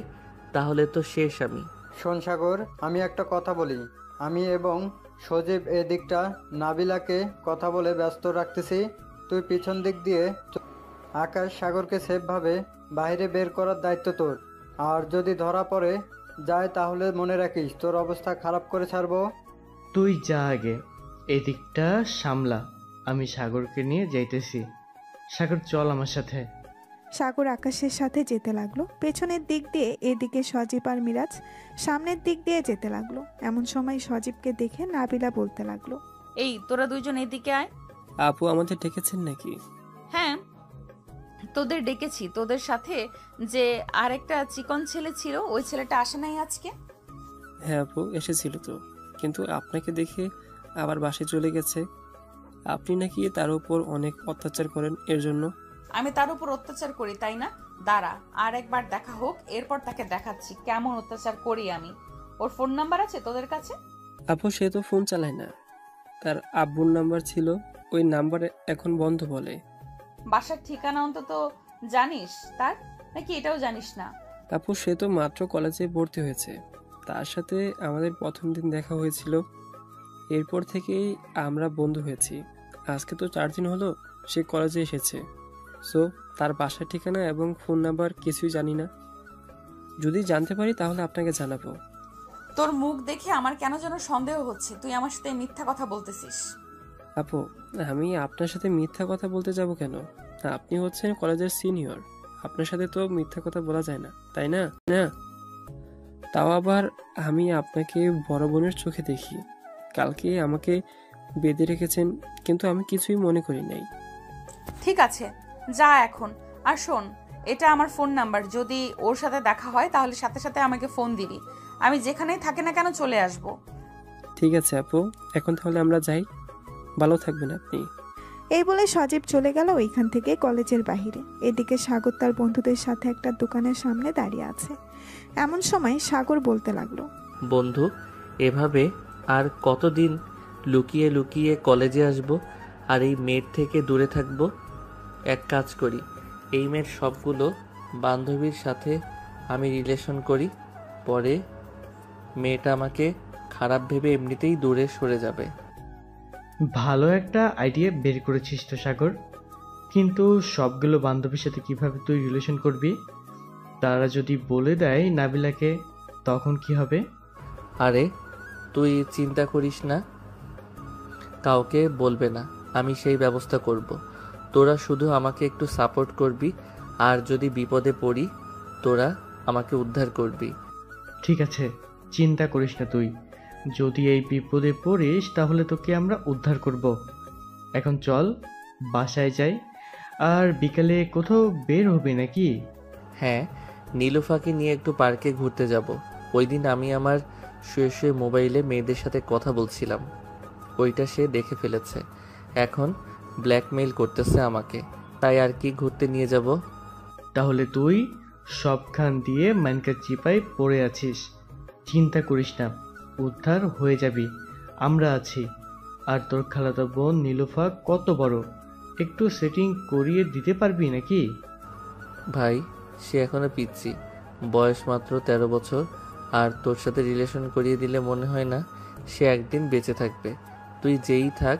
তাহলে তো শেষ আমি। শোন সাগর, আমি একটা কথা বলি। আমি এবং সজীব এদিকটা নাবিলাকে কথা বলে ব্যস্ত রাখতেছি। তুই পিছন দিক দিয়ে আকাশ সাগরকে সেফভাবে বাইরে বের করার দায়িত্ব তোর। আর যদি ধরা পড়ে যায় তাহলে মনে রাখিস তোর অবস্থা খারাপ করে ছাড়বো। তুই যা আগে, এদিকটা সামলা, আমি সাগরকে নিয়ে যাইতেছি। সাগর, চল আমার সাথে। সাগর আকাশের সাথে যেতে লাগলো। পেছনের দিক দিয়ে এদিকে সজীব আর মিরাজ সামনের দিক দিয়ে যেতে লাগলো। এমন সময় সজীবকে দেখে নাবিলা বলতে লাগলো, এই তোরা দুইজন এদিকে আয়। আপু আমাদের ডেকেছেন নাকি? হ্যাঁ, তোদের ডেকেছি। তোদের সাথে যে আরেকটা চিকন ছেলে ছিল, ওই ছেলেটা আসে নাই আজকে? হ্যাঁ আপু, এসেছিল তো, কিন্তু আপনাকে দেখে আবার বাসায় চলে গেছে। আপনি নাকি তার উপর অনেক অত্যাচার করেন, এর জন্য। আমি তার উপর অত্যাচার করি, তাই না? দাঁড়া, আর একবার দেখা হোক, এরপর তাকে দেখাচ্ছি কেমন অত্যাচার করি আমি। ওর ফোন নাম্বার আছে তোদের কাছে? আপু সে তো ফোন চালায় না, তার আব্বুর নাম্বার ছিল, ওই নাম্বার এখন বন্ধ বলে। বাসার ঠিকানা অন্তত জানিস তার, নাকি এটাও জানিস না? আপু সে তো মাত্র কলেজে ভর্তি হয়েছে, তার সাথে আমাদের প্রথম দিন দেখা হয়েছিল, এরপর থেকেই আমরা বন্ধু হয়েছি। আজকে তো 4 দিন হলো সে কলেজে এসেছে, সো তার বাসার ঠিকানা এবং ফোন নাম্বার কিছুই জানি না। যদি জানতে পারি তাহলে আপনাকে জানাবো। তোর মুখ দেখে আমার কেন যেন সন্দেহ হচ্ছে তুই আমার সাথে মিথ্যা কথা বলতেছিস। আপু আমি আপনার সাথে মিথ্যা কথা বলতে যাব কেন? আপনি হচ্ছেন কলেজের সিনিয়র, আপনার সাথে তো মিথ্যা কথা বলা যায় না, তাই না? না, তাও আবার আমি আপনাকে বড় বোনের চোখে দেখি। কালকে আমাকে বেঁধে রেখেছেন, কিন্তু আমি কিছুই মনে করি নাই। ঠিক আছে, যা এখন। আর শোন, এটা আমার ফোন নাম্বার, যদি ওর সাথে দেখা হয় তাহলে সাথে সাথে আমাকে ফোন দিবি। আমি যেখানেই থাকি না কেন চলে আসব। ঠিক আছে আপু, এখন তাহলে আমরা যাই, ভালো থাকবেন আপনি। এই বলে সজীব চলে গেল ওইখান থেকে কলেজের বাহিরে। এদিকে সাগর তার বন্ধুদের সাথে একটা দোকানের সামনে দাঁড়িয়ে আছে। এমন সময় সাগর বলতে লাগলো, বন্ধু, এভাবে আর কতদিন লুকিয়ে লুকিয়ে কলেজে আসব আর এই মেয়ের থেকে দূরে থাকব? এক কাজ করি, এই মেয়ের সবগুলো বান্ধবীর সাথে আমি রিলেশন করি, পরে মেয়েটা আমাকে খারাপ ভেবে এমনিতেই দূরে সরে যাবে। ভালো একটা আইডিয়া বের করেছিস তো সাগর। কিন্তু সবগুলো বান্ধবীর সাথে কিভাবে তুই রিলেশন করবি? তারা যদি বলে দেয় নাবিলাকে, তখন কি হবে? আরে তুই চিন্তা করিস না, কাউকে বলবে না, আমি সেই ব্যবস্থা করব। তোরা শুধু আমাকে একটু সাপোর্ট করবি, আর যদি বিপদে পড়ি তোরা আমাকে উদ্ধার করবি। ঠিক আছে, চিন্তা করিস না তুই। যদি এই বিপদে পড়িস তাহলে তোকে আমরা উদ্ধার করব। এখন চল বাসায় যাই। আর বিকালে কোথাও বের হবে নাকি? হ্যাঁ, নীলুফাকে নিয়ে একটু পার্কে ঘুরতে যাব। ওই দিন আমি আমার শুয়ে শুয়ে মোবাইলে মেয়েদের সাথে কথা বলছিলাম, ওইটা সে দেখে ফেলেছে। এখন ব্ল্যাকমেইল করতেছে আমাকে, তাই আর কি ঘুরতে নিয়ে যাব। তাহলে তুই সবখান দিয়ে মানকার চিপায় পড়ে আছিস। চিন্তা করিস না, উদ্ধার হয়ে যাবি, আমরা আছি। আর তোর খালাতো বোন নীলুফা কত বড়, একটু সেটিং করিয়ে দিতে পারবি নাকি? ভাই, সে এখনো পিচ্ছি, বয়স মাত্র 13 বছর, আর তোর সাথে রিলেশন করিয়ে দিলে মনে হয় না সে একদিন বেঁচে থাকবে। তুই যেই থাক,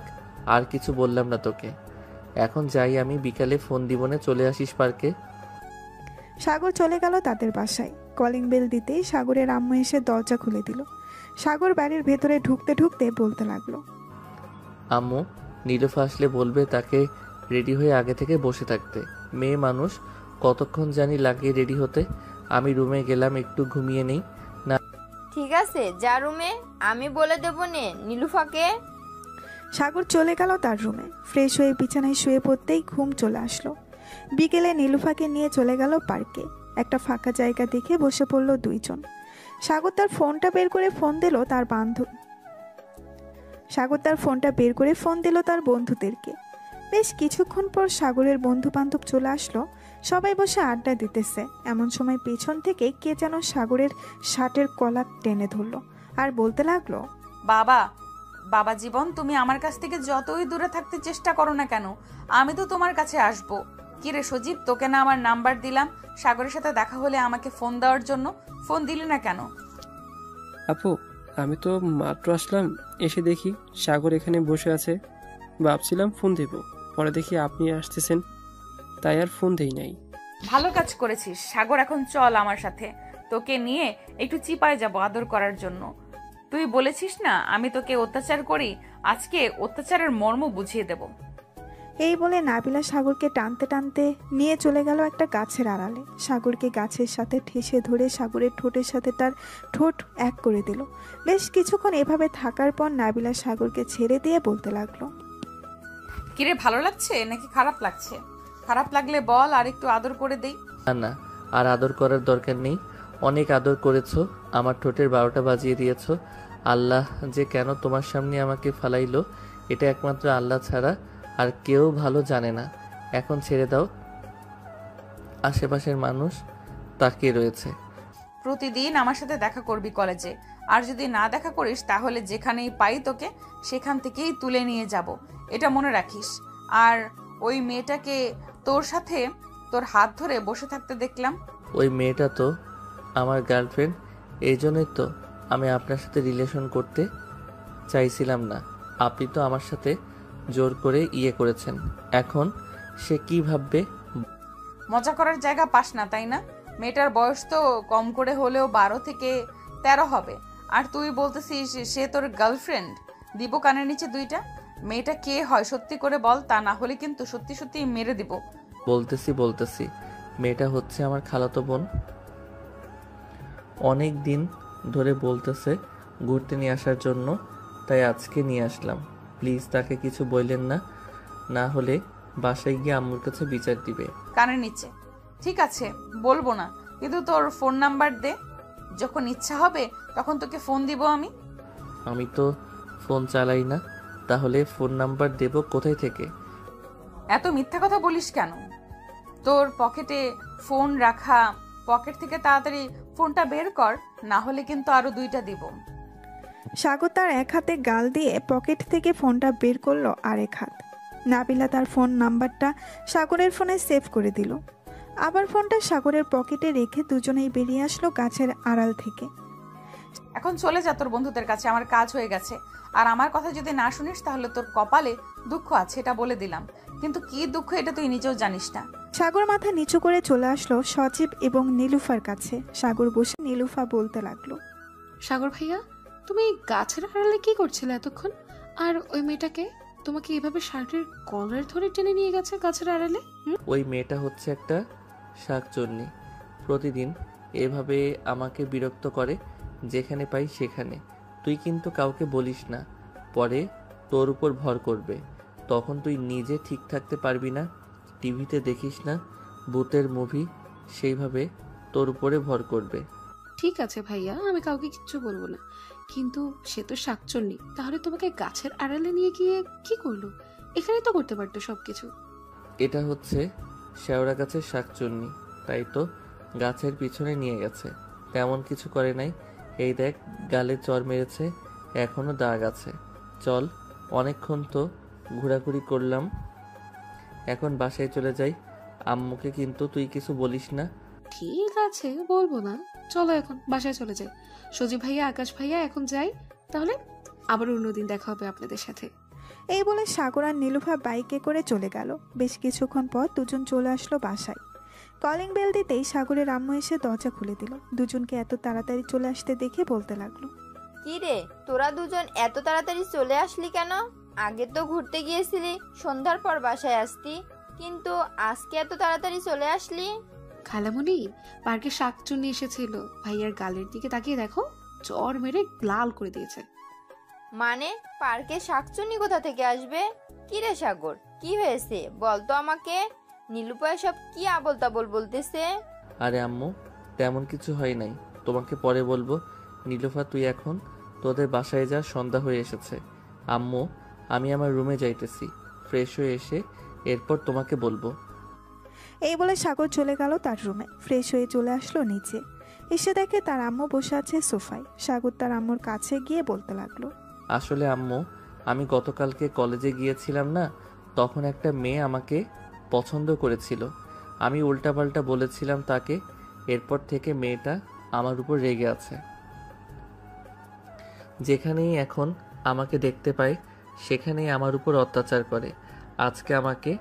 আর কিছু বললাম না তোকে। এখন যাই আমি, বিকালে ফোন দিবনে চলে আসিস পার্কে। সাগর চলে গেল তাদের বাসায়। কলিং বেল দিতেই সাগরের আম্মু এসে দরজা খুলে দিল। সাগর বাড়ির ভেতরে ঢুকতে ঢুকতে বলতে লাগলো, আম্মু, নীলুফা আসলে বলবে তাকে রেডি হয়ে আগে থেকে বসে থাকতে। মেয়ে মানুষ, কতক্ষণ জানি লাগে রেডি হতে। আমি রুমে গেলাম, একটু ঘুমিয়ে নেই। না, ঠিক আছে, যা রুমে, আমি বলে দেবো নে নীলুফাকে। সাগর চলে গেল তার রুমে। ফ্রেশ হয়ে বিছানায় শুয়ে পড়তেই ঘুম চলে আসলো। বিকেলে নীলুফাকে নিয়ে চলে গেল পার্কে। একটা ফাঁকা জায়গা দেখে বসে পড়ল দুইজন। সাগর তার ফোনটা বের করে ফোন দিল তার বন্ধুদেরকে। বেশ কিছুক্ষণ পর সাগরের বন্ধু বান্ধব চলে আসলো। সবাই বসে আড্ডা দিতেছে। এমন সময় পেছন থেকে কে যেন সাগরের শার্টের কলার টেনে ধরলো আর বলতে লাগলো, বাবা বাবা জীবন, তুমি আমার কাছ থেকে যতই দূরে থাকতে চেষ্টা করো না কেন, আমি তো তোমার কাছে আসবো। কিরে সজীব, তোকে না আমার নাম্বার দিলাম, সাগরের সাথে দেখা হলে আমাকে ফোন দেওয়ার জন্য, ফোন দিলি না কেন? আপু, আমি তো মাত্র আসলাম, এসে দেখি সাগর এখানে বসে আছে। ভাবছিলাম ফোন দেব, পরে দেখি আপনি আসতেছেন, তাই আর ফোন দেই নাই। ভালো কাজ করেছিস। সাগর, এখন চল আমার সাথে, তোকে নিয়ে একটু চিপায় যাব আদর করার জন্য। তুই বলেছিস না আমি তোকে অত্যাচার করি, আজকে অত্যাচারের মর্ম বুঝিয়ে দেব। এই বলে নাবিলা সাগরকে টানতে টানতে নিয়ে চলে গেল একটা গাছের আড়ালে। সাগরকে গাছের সাথে ঠেসে ধরে সাগরের ঠোঁটের সাথে তার ঠোঁট এক করে দিল। বেশ কিছুক্ষণ এভাবে থাকার পর নাবিলা সাগরকে ছেড়ে দিয়ে বলতে লাগলো, কিরে, ভালো লাগছে নাকি খারাপ লাগছে? খারাপ লাগলে বল, আর একটু আদর করে দেই। না, আর আদর করার দরকার নেই। অনেক আদর করেছো, আমার ঠোঁটের 12টা বাজিয়ে দিয়েছো। আল্লাহ যে কেন তোমার সামনে আমাকে ফালাইলো, এটা একমাত্র আল্লাহ ছাড়া আর কেউ ভালো জানে না। এখন ছেড়ে দাও, আশেপাশের মানুষ তাকিয়ে রয়েছে। প্রতিদিন আমার সাথে দেখা করবি কলেজে, আর যদি না দেখা করিস তাহলে যেখানেই পাই তোকে সেখান থেকেই তুলে নিয়ে যাব, এটা মনে রাখিস। আর ওই মেয়েটাকে তোর সাথে তোর হাত ধরে বসে থাকতে দেখলাম। ওই মেয়েটা তো আমার গার্লফ্রেন্ড, এই জন্যই তো আমি আপনার সাথে রিলেশন করতে চাইছিলাম না। আপনি তো আমার সাথে জোর করে করেছেন, এখন সে কি ভাববে? মজা করার জায়গা পাস না, তাই না? মেয়েটার বয়স তো কম করে হলেও 12 থেকে 13 হবে, আর তুই বলতেছিস সে তোর গার্লফ্রেন্ড। দিব কানের নিচে দুইটা। মেয়েটা কে হয় সত্যি করে বল, তা না হলে কিন্তু সত্যি সত্যি মেরে দিব। বলতেছি মেয়েটা হচ্ছে আমার খালাতো বোন। অনেক দিন ধরে বলতেছে ঘুরতে নিয়ে আসার জন্য, তাই আজকে নিয়ে আসলাম। প্লিজ তাকে কিছু বললেন না, না হলে বাসায় গিয়ে আম্মুর কাছে বিচার দিবে। কানের নিচে, ঠিক আছে বলবো না, কিন্তু তোর ফোন নাম্বার দে, যখন ইচ্ছা হবে তখন তোকে ফোন দিব আমি। আমি তো ফোন চালাই না, তাহলে ফোন নাম্বার দেব কোথায় থেকে? এত মিথ্যা কথা বলিস কেন? তোর পকেটে ফোন রাখা, পকেট থেকে তাড়াতাড়ি ফোনটা বের কর, না হলে কিন্তু আরো 2টা দিব। সাগর তার এক হাতে গাল দিয়ে পকেট থেকে ফোনটা বের করলো আরেক হাত। নাবিলা তার ফোন নাম্বারটা সাগরের ফোনে সেভ করে দিল। আবার ফোনটা সাগরের পকেটে রেখে দুজনেই বেরিয়ে আসলো গাছের আড়াল থেকে। এখন চলে যা তোর বন্ধুদের কাছে, আমার কাজ হয়ে গেছে। আর আমার কথা যদি না শুনিস তাহলে তোর কপালে দুঃখ আছে, এটা বলে দিলাম। কিন্তু কি দুঃখ এটা তুই নিজেও জানিস না। সাগর মাথা নিচু করে চলে আসলো সজীব এবং নীলুফার কাছে। সাগর বসে নীলুফা বলতে লাগলো, সাগর ভাইয়া, তুমি গাছের আড়ালে কি করছিলে এতক্ষণ? আর ওই মেয়েটাকে তোমাকে এভাবে শার্টের কলার ধরে টেনে নিয়ে গেছে গাছের আড়ালে? ওই মেয়েটা হচ্ছে একটা শাকচুন্নি। প্রতিদিন এভাবে আমাকে বিরক্ত করে, যেখানে পাই সেখানে। তুই কিন্তু কাউকে বলিস না, পরে তোর উপর ভর করবে। তখন তুই নিজে ঠিক থাকতে পারবি না। টিভিতে দেখিস না ভূতের মুভি, সেইভাবে তোর উপরে ভর করবে। ঠিক আছে ভাইয়া, আমি কাউকে কিচ্ছু বলবো না, কিন্তু সে তো শাকচুন্নি, তাহলে তোমাকে গাছের আড়ালে নিয়ে গিয়ে কি করলো? এখানেই তো করতে পারতো সবকিছু। এটা হচ্ছে শেওড়া গাছের শাকচুন্নি, তাই তো গাছের পিছনে নিয়ে গেছে। তেমন কিছু করে নাই। এই দেখ, গালে চর মেরেছে, এখনো দাগ আছে। চল, অনেকক্ষণ তো ঘোরাঘুরি করলাম, এখন বাসায় চলে যাই। আম্মুকে কিন্তু তুই কিছু বলিস না। ঠিক আছে, বলবো না। চলো এখন বাসায় চলে যাই। সজীব ভাইয়া, আকাশ ভাইয়া, এখন যাই তাহলে। আবার অন্যদিন দেখা হবে আপনাদের সাথে। এই বলে সাগর আর নীলুফা বাইকে করে চলে গেল। বেশ কিছুক্ষণ পর দুজন চলে আসলো বাসায়। কলিং বেল দিতেই সাগরের আম্মু এসে দরজা খুলে দিল। দুজনকে এত তাড়াতাড়ি চলে আসতে দেখে বলতে লাগলো, কি রে, তোরা দুজন এত তাড়াতাড়ি চলে আসলি কেন? আগে তো ঘুরতে গিয়েছিলি, সন্ধ্যার পর বাসায় আসতি, কিন্তু আজকে এত তাড়াতাড়ি চলে আসলি? খালামণি, পার্কে শাকচুন্নি এসেছিল, ভাইয়ার গালের দিকে তাকিয়ে দেখো, চর মেরে লাল করে দিয়েছে। মানে পার্কে শাকচুন্নি কোথা থেকে আসবে? কি রে সাগর, কি হয়েছে বলতো আমাকে? নীলুপা সব কি আবল তাবল বলতেছে? আরে আম্মু, তেমন কিছু হয় নাই, তোমাকে পরে বলবো। নীলুফা, তুই এখন তোদের বাসায় যা, সন্ধ্যা হয়ে এসেছে। আম্মু, আমি আমার রুমে যাইতেছি, ফ্রেশ হয়ে এসে এরপর তোমাকে বলবো। এই বলে সাগর চলে গেল তার রুমে। ফ্রেশ হয়ে চলে আসলো নিচে। এসে দেখে তার আম্মু বসে আছে সোফায়। সাগর তার আম্মুর কাছে গিয়ে বলতে লাগলো, আসলে আম্মু, আমি গতকালকে কলেজে গিয়েছিলাম না, তখন একটা মেয়ে আমাকে পছন্দ করেছিল। আমি উল্টাপাল্টা বলেছিলাম তাকে, এরপর থেকে মেয়েটা আমার উপর রেগে আছে। যেখানেই এখন আমাকে দেখতে পায় সেখানেই আমার উপর অত্যাচার করে। আজকে আমাকে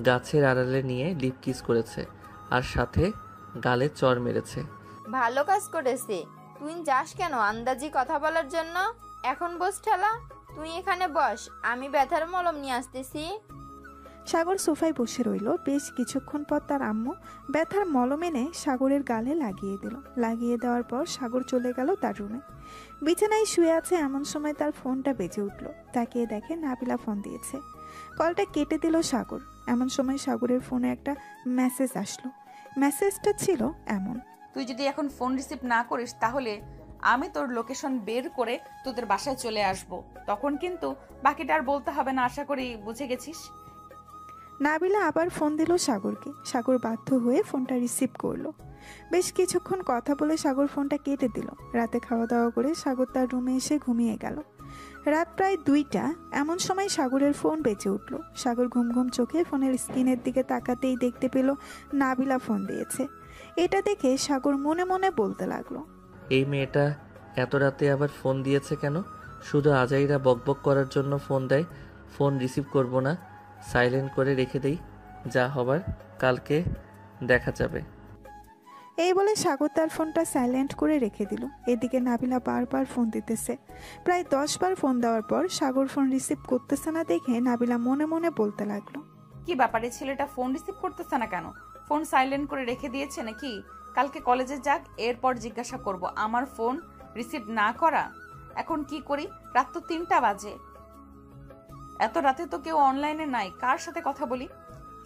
গাছের আড়ালে নিয়ে লিপ কিস করেছে, আর সাথে গালে চর মেরেছে। ভালো কাজ করেছে। তুই যাস কেন আন্দাজি কথা বলার জন্য? এখন বস ঠেলা, তুই এখানে বস, আমি ব্যথার মলম নিয়ে আসতেছি। সাগর সোফায় বসে রইল। বেশ কিছুক্ষণ পর তার আম্মু ব্যথার মলম এনে সাগরের গালে লাগিয়ে দিল। লাগিয়ে দেওয়ার পর সাগর চলে গেল তার রুমে। বিছানায় শুয়ে আছে, এমন সময় তার ফোনটা বেজে উঠল। তাকিয়ে দেখে নাবিলা ফোন দিয়েছে। কলটা কেটে দিল সাগর। এমন সময় সাগরের ফোনে একটা মেসেজ আসলো। মেসেজটা ছিল এমন, তুই যদি এখন ফোন রিসিভ না করিস তাহলে আমি তোর লোকেশন বের করে তোদের বাসায় চলে আসব। তখন কিন্তু বাকিটা আর বলতে হবে না, আশা করি বুঝে গেছিস। নাবিলা আবার ফোন দিল সাগরকে। সাগর বাধ্য হয়ে ফোনটা রিসিভ করলো। বেশ কিছুক্ষণ কথা বলে সাগর ফোনটা কেটে দিল। রাতে খাওয়া দাওয়া করে সাগর তার রুমে এসে ঘুমিয়ে গেল। রাত প্রায় 2টা। এমন সময় সাগরের ফোন বেজে উঠল। সাগর ঘুম ঘুম চোখে ফোনের স্ক্রিনের দিকে তাকাতেই দেখতে পেল নাবিলা ফোন দিয়েছে। এটা দেখে সাগর মনে মনে বলতে লাগলো, এই মেয়েটা এত রাতে আবার ফোন দিয়েছে কেন? শুধু আজাইরা বকবক করার জন্য ফোন দেয়। ফোন রিসিভ করব না, সাইলেন্ট করে রেখে দেই, যা হবার কালকে দেখা যাবে। এই বলে সাগর তার ফোনটা সাইলেন্ট করে রেখে দিল। এদিকে নাবিলা বারবার ফোন দিতেছে। প্রায় 10 বার ফোন দেওয়ার পর সাগর ফোন রিসিভ করতেছে না দেখে নাবিলা মনে মনে বলতে লাগলো, কি ব্যাপারে, ছেলেটা ফোন রিসিভ করতেছে না কেন? ফোন সাইলেন্ট করে রেখে দিয়েছে নাকি? কালকে কলেজে যাক, এরপর জিজ্ঞাসা করব। আমার ফোন রিসিভ না করা, এখন কি করি? রাত তো 3টা বাজে, এত রাতে তো কেউ অনলাইনে নাই, কার সাথে কথা বলি?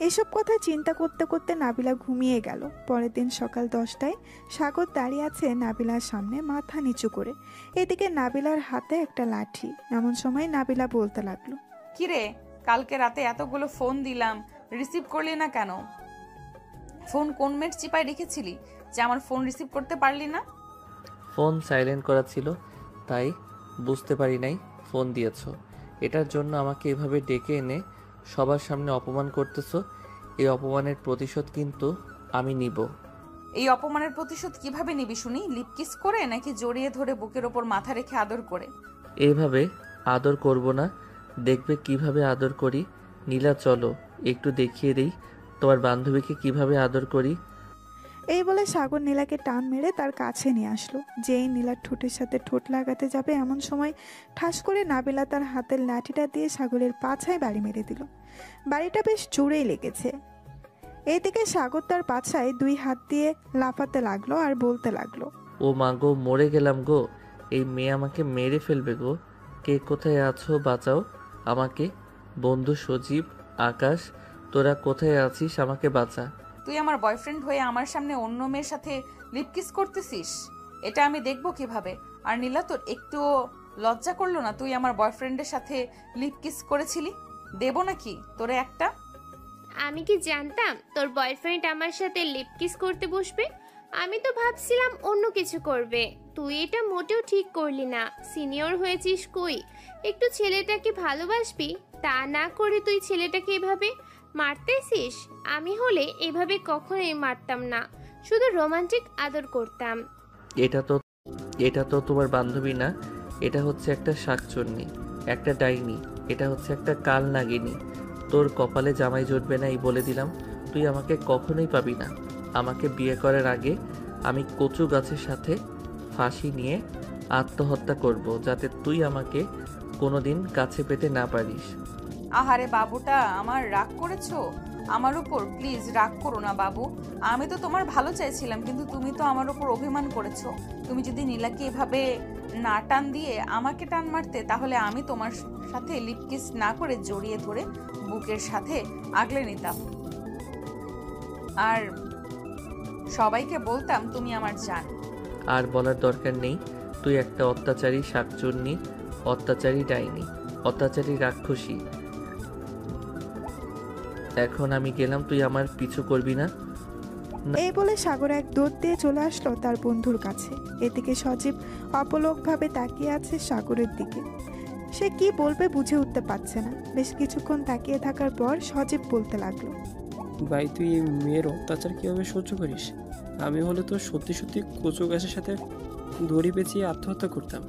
এসব কথা চিন্তা করতে করতে নাবিলা ঘুমিয়ে গেল। পরের দিন সকাল 10টায় সাগর দাঁড়িয়ে আছে নাবিলার সামনে মাথা নিচু করে। এদিকে নাবিলার হাতে একটা লাঠি। এমন সময় নাবিলা বলতে লাগলো, কিরে, কালকে রাতে এতগুলো ফোন দিলাম, রিসিভ করলি না কেন? ফোন কোন মেয়ের চিপায় রেখেছিলি যে আমার ফোন রিসিভ করতে পারলি না? ফোন সাইলেন্ট করা ছিল, তাই বুঝতে পারি নাই ফোন দিয়েছ। এটার জন্য আমাকে এভাবে ডেকে এনে সবার সামনে অপমান করতেছো। এই অপমানের প্রতিশোধ কিন্তু আমি নিব। এই অপমানের প্রতিশোধ কিভাবে নিবি শুনি? লিপকিস করে নাকি জড়িয়ে ধরে বুকের ওপর মাথা রেখে আদর করে? এইভাবে আদর করব না, দেখবে কিভাবে আদর করি। নীলা চলো একটু দেখিয়ে দিই তোমার বান্ধবীকে কিভাবে আদর করি। এই বলে সাগর নীলাকে টান মেরে তার কাছে নিয়ে আসলো। যেই নীলার ঠোঁটের সাথে ঠোঁট লাগাতে যাবে এমন সময় ঠাস করে নাবিলা তার হাতের লাঠিটা দিয়ে সাগরের পাছায় বাড়ি মেরে দিল। বাড়িটা বেশ জোরেই লেগেছে। এইদিকে সাগর তার পাছায় 2 হাত দিয়ে লাফাতে লাগলো আর বলতে লাগলো, ও মা গো, মরে গেলাম গো, এই মেয়ে আমাকে মেরে ফেলবে গো। কে কোথায় আছো, বাঁচাও আমাকে। বন্ধু সজীব, আকাশ, তোরা কোথায় আছিস, আমাকে বাঁচা। তুই আমার বয়ফ্রেন্ড হয়ে আমার সামনে অন্য মেয়ের সাথে লিপকিস করতেছিস, এটা আমি দেখবো কিভাবে? আর নীলা, তোর একটুও লজ্জা করলো না? তুই আমার বয়ফ্রেন্ডের সাথে লিপকিস করেছিলি, দেব নাকি তোরে একটা? আমি কি জানতাম তোর বয়ফ্রেন্ড আমার সাথে লিপকিস করতে বসবে? আমি তো ভাবছিলাম অন্য কিছু করবে। তুই এটা মোটেও ঠিক করলি না। সিনিয়র হয়েছিস কই, একটু ছেলেটাকে ভালোবাসবি, তা না করে তুই ছেলেটাকে এভাবে মারতেছিস। আমি হলে এভাবে কখনোই মারতাম না, শুধু রোমান্টিক আদর করতাম। এটা তো তোমার বান্ধবী না, এটা হচ্ছে একটা শাকচুন্নি, একটা ডাইনি, এটা হচ্ছে একটা কাল নাগিনী। তোর কপালে জামাই জুটবে না, এই বলে দিলাম। তুই আমাকে কখনোই পাবি না। আমাকে বিয়ে করার আগে আমি কচু গাছের সাথে ফাঁসি নিয়ে আত্মহত্যা করব, যাতে তুই আমাকে কোনোদিন কাছে পেতে না পারিস। আহারে বাবুটা আমার, রাগ করেছো আমার উপর? প্লিজ রাগ করো না বাবু, আমি তো তোমার ভালো চাইছিলাম, কিন্তু তুমি তো আমার উপর অভিমান করেছো। তুমি যদি নীলাকে এভাবে না টান দিয়ে আমাকে টান মারতে, তাহলে আমি তোমার সাথে লিপকিস না করে জড়িয়ে ধরে বুকের সাথে আগলে নিতাম আর সবাইকে বলতাম তুমি আমার জান। আর বলার দরকার নেই, তুই একটা অত্যাচারী শাকচুন্নি, অত্যাচারী ডাইনি, অত্যাচারী রাক্ষসী। এখন আমি গেলাম, তুই আমার পিছু করবি না। এই বলে সাগর এক দৌড় দিয়ে চলে আসলো তার বন্ধুর কাছে। এদিকে সজীব অপলকভাবে তাকিয়ে আছে সাগরের দিকে। সে কি বলবে বুঝে উঠতে পারছে না। বেশ কিছুক্ষণ তাকিয়ে থাকার পর সজীব বলতে লাগলো, ভাই তুই এই মেয়ের অত্যাচার কিভাবে সহ্য করিস? আমি হলে তো সত্যি সত্যি কচু গাছের সাথে দড়ি পেঁচিয়ে আত্মহত্যা করতাম।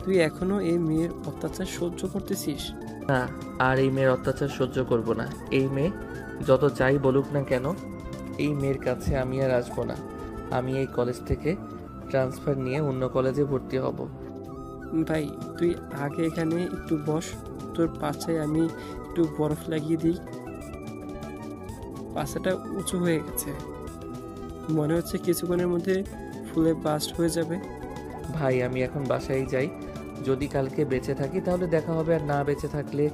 তুই এখনো এই মেয়ের অত্যাচার সহ্য করতেছিস? না, আর এই মেয়ের অত্যাচার সহ্য করব না। এই মেয়ে যত যাই বলুক না কেন, এই মেয়ের কাছে আমি আর আসবো না। আমি এই কলেজ থেকে ট্রান্সফার নিয়ে অন্য কলেজে ভর্তি হব। ভাই তুই আগে এখানে একটু বস, তোর পাছায় আমি একটু বরফ লাগিয়ে দিই। পাছাটা উঁচু হয়ে গেছে, মনে হচ্ছে কিছুক্ষণের মধ্যে ফুলে বাস্ট হয়ে যাবে। ভাই আমি এখন বাসায় যাই, যদি কালকে বেঁচে থাকি তাহলে দেখা হবে, আর না বেঁচে থাকলে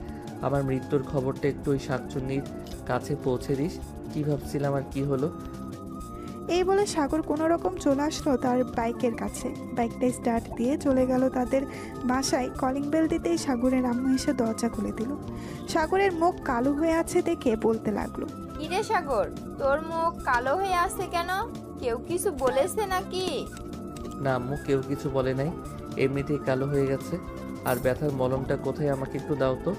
আমার মৃত্যুর খবরটা একটু ওই শাকচুন্নির কাছে পৌঁছে দিস। কি ভাবছিলাম আর কি হলো। এই বলে সাগর কোনো রকম চলে আসলো তার বাইকের কাছে। বাইকটা স্টার্ট দিয়ে চলে গেল তাদের বাসায়। কলিং বেল দিতেই সাগরের আম্মু এসে দরজা খুলে দিল। সাগরের মুখ কালো হয়ে আছে দেখে বলতে লাগলো, কিরে সাগর, তোর মুখ কালো হয়ে আছে কেন? কেউ কিছু বলেছে নাকি? না আম্মু, কেউ কিছু বলে নাই, এমনিতেই কালো হয়ে গেছে। আর ব্যথার মলমটা কোথায়, আমাকে একটু দাও তো।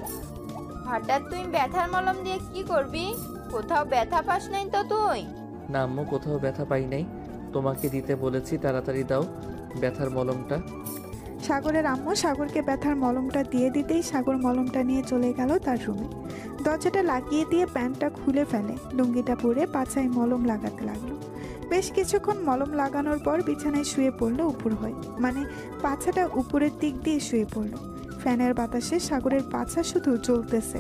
হঠাৎ তুই ব্যথার মলম দিয়ে কি করবি? কোথাও ব্যথা পাস নাই তো তুই? না আম্মু, কোথাও ব্যথা পাই নাই, তোমাকে দিতে বলেছি, তাড়াতাড়ি দাও ব্যথার মলমটা। সাগরের আম্মু সাগরকে ব্যথার মলমটা দিয়ে দিতেই সাগর মলমটা নিয়ে চলে গেল তার রুমে। দরজাটা লাগিয়ে দিয়ে প্যান্টটা খুলে ফেলে, লুঙ্গিটা পরে পাছায় মলম লাগাতে লাগলো। বেশ কিছুক্ষণ মলম লাগানোর পর বিছানায় শুয়ে পড়লো উপর হয়ে, মানে পাছাটা উপরের দিক দিয়ে শুয়ে পড়লো। ফ্যানের বাতাসে সাগরের পাছা শুধু জ্বলতেছে।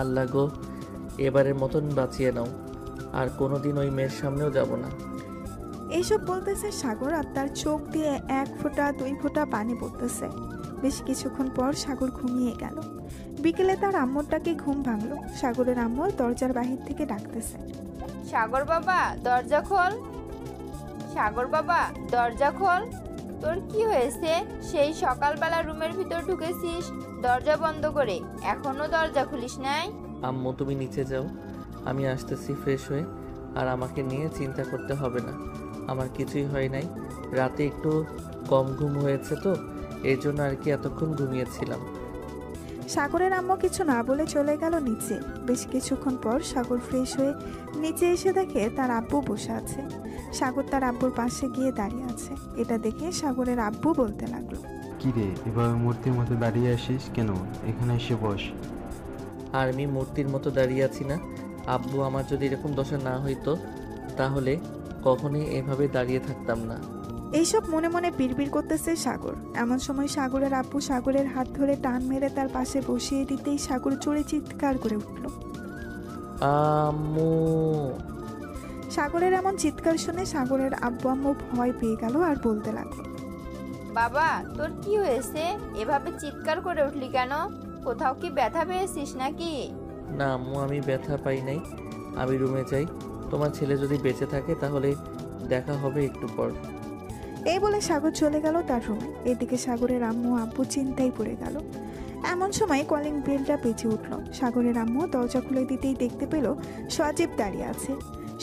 আল্লাহ গো, এবারের মতন বাঁচিয়ে নাও, আর কোনোদিন ওই মেয়ের সামনেও যাব না। এইসব বলতেছে সাগর, আর তার চোখ দিয়ে 1 ফোঁটা 2 ফোঁটা পানি পড়তেছে। বেশ কিছুক্ষণ পর সাগর ঘুমিয়ে গেল। বিকেলে তার আম্মুরটাকে ঘুম ভাঙলো। সাগরের আম্মু দরজার বাহির থেকে ডাকতেছে, সাগর বাবা দরজা খোল, সাগর বাবা দরজা খোল। তোর কি হয়েছে? সেই সকালবেলা রুমের ভিতর ঢুকেছিস দরজা বন্ধ করে, এখনো দরজা খুলিস নাই? আম্মু তুমি নিচে যাও, আমি আসতেছি ফ্রেশ হয়ে। আর আমাকে নিয়ে চিন্তা করতে হবে না, আমার কিছুই হয় নাই। রাতে একটু কম ঘুম হয়েছে তো, এর জন্য আর কি এতক্ষণ ঘুমিয়েছিলাম। সাগরের আম্মু কিছু না বলে চলে গেল নিচে। বেশ কিছুক্ষণ পর সাগর ফ্রেশ হয়ে নিচে এসে দেখে তার আব্বু বসে আছে। সাগর তার আব্বুর পাশে গিয়ে দাঁড়িয়ে আছে। এটা দেখে সাগরের আব্বু বলতে লাগলো, কি রে, এভাবে মূর্তির মতো দাঁড়িয়ে আসিস কেন? এখানে এসে বস। আর আমি মূর্তির মতো দাঁড়িয়ে আছি না? আব্বু, আমার যদি এরকম দশা না হইতো তাহলে কখনোই এভাবে দাঁড়িয়ে থাকতাম না। এইসব মনে মনে বিড়বিড় করতেছে সাগর। এমন সময় সাগরের আব্বু সাগরের হাত ধরে টান মেরে তার পাশে বসিয়ে দিতেই সাগর চড়ে চিৎকার করে উঠল, আম্মু। সাগরের এমন চিৎকার শুনে সাগরের আব্বু আম্মু ভয় পেয়ে গেল আর বলতে লাগলো, বাবা তোর কি হয়েছে? এভাবে চিৎকার করে উঠলি কেন? কোথাও কি ব্যথা পেয়েছিস নাকি? না আম্মু, আমি ব্যথা পাই নাই। আমি রুমে যাই, তোমার ছেলে যদি বেঁচে থাকে তাহলে দেখা হবে একটু পর। এই বলে সাগর চলে গেল তার রুমে। এদিকে সাগরের আম্মু আব্বু চিন্তায় পড়ে গেল। এমন সময় কলিং বেলটা বেজে উঠল। সাগরের আম্মু দরজা খুলে দিতেই দেখতে পেল সজীব দাঁড়িয়ে আছে।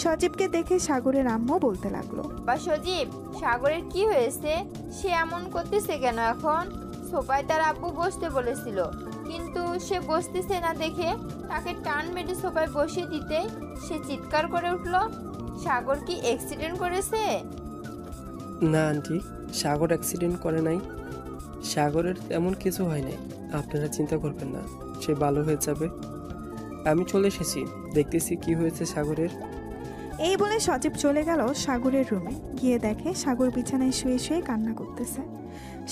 সজীবকে দেখে সাগরের আম্মু বলতে লাগলো, বা সজীব, সাগরের কি হয়েছে? সে এমন করতেছে কেন এখন? সোফায় তার আব্বু বসতে বলেছিল, কিন্তু সে বসতেছে না দেখে তাকে টান মেরে সোফায় বসিয়ে দিতে সে চিৎকার করে উঠল। সাগর কি অ্যাক্সিডেন্ট করেছে? না আন্টি, সাগর অ্যাক্সিডেন্ট করে নাই। সাগরের এমন কিছু হয় নাই, আপনারা চিন্তা করবেন না, সে ভালো হয়ে যাবে। আমি চলে এসেছি, দেখতেছি কি হয়েছে সাগরের। এই বলে সজীব চলে গেল সাগরের রুমে। গিয়ে দেখে সাগর বিছানায় শুয়ে শুয়ে কান্না করতেছে।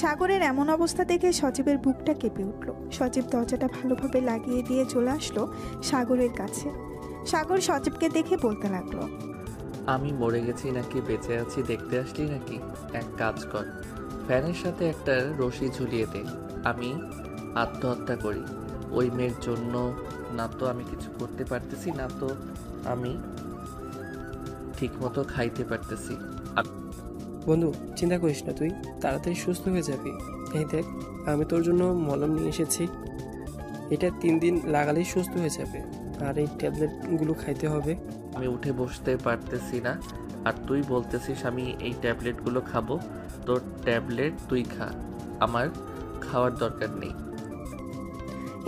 সাগরের এমন অবস্থা দেখে সজীবের বুকটা কেঁপে উঠল। সজীব দরজাটা ভালোভাবে লাগিয়ে দিয়ে চলে আসলো সাগরের কাছে। সাগর সজীবকে দেখে বলতে লাগলো, আমি মরে গেছি নাকি বেঁচে আছি দেখতে আসলি নাকি? এক কাজ কর, ফ্যানের সাথে একটা রশি ঝুলিয়ে দে, আমি আত্মহত্যা করি। ওই মেয়ের জন্য না তো আমি কিছু করতে পারতেছি, না তো আমি ঠিকমতো খাইতে পারতেছি। বন্ধু, চিন্তা করিস না, তুই তাড়াতাড়ি সুস্থ হয়ে যাবি। এই দেখ, আমি তোর জন্য মলম নিয়ে এসেছি, এটা 3 দিন লাগালেই সুস্থ হয়ে যাবে। আর এই ট্যাবলেটগুলো খাইতে হবে। আমি উঠে বসতে পারতেছি না, আর তুই বলতেছিস আমি এই ট্যাবলেটগুলো খাবো? তোর ট্যাবলেট তুই খা, আমার খাওয়ার দরকার নেই।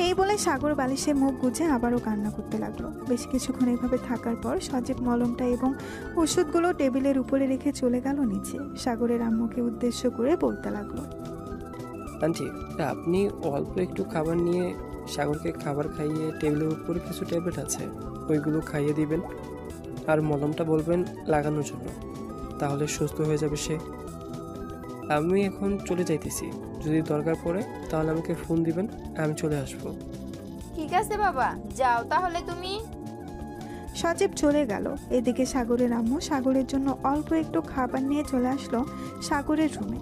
এই বলে সাগর বালিশে মুখ গুজে আবারও কান্না করতে লাগলো। বেশ কিছুক্ষণ এইভাবে থাকার পর সজীব মলমটা এবং ওষুধগুলো টেবিলের উপরে রেখে চলে গেল নিচে। সাগরের আম্মুকে উদ্দেশ্য করে বলতে লাগলো, আন্টি, আপনি অল্প একটু খাবার নিয়ে সাগরকে খাবার খাইয়ে টেবিলের উপরে কিছু ট্যাবলেট আছে, ওইগুলো খাইয়ে দিবেন। আর মলমটা বলবেন লাগানোর জন্য, তাহলে সুস্থ হয়ে যাবে সে। আমি এখন চলে যাইতেছি, যদি দরকার পড়ে তাহলে আমাকে ফোন দিবেন, আমি চলে আসব। ঠিক আছে বাবা, যাও তাহলে তুমি। সজীব চলে গেল। এদিকে সাগরের আম্মু সাগরের জন্য অল্প একটু খাবার নিয়ে চলে আসলো সাগরের রুমে।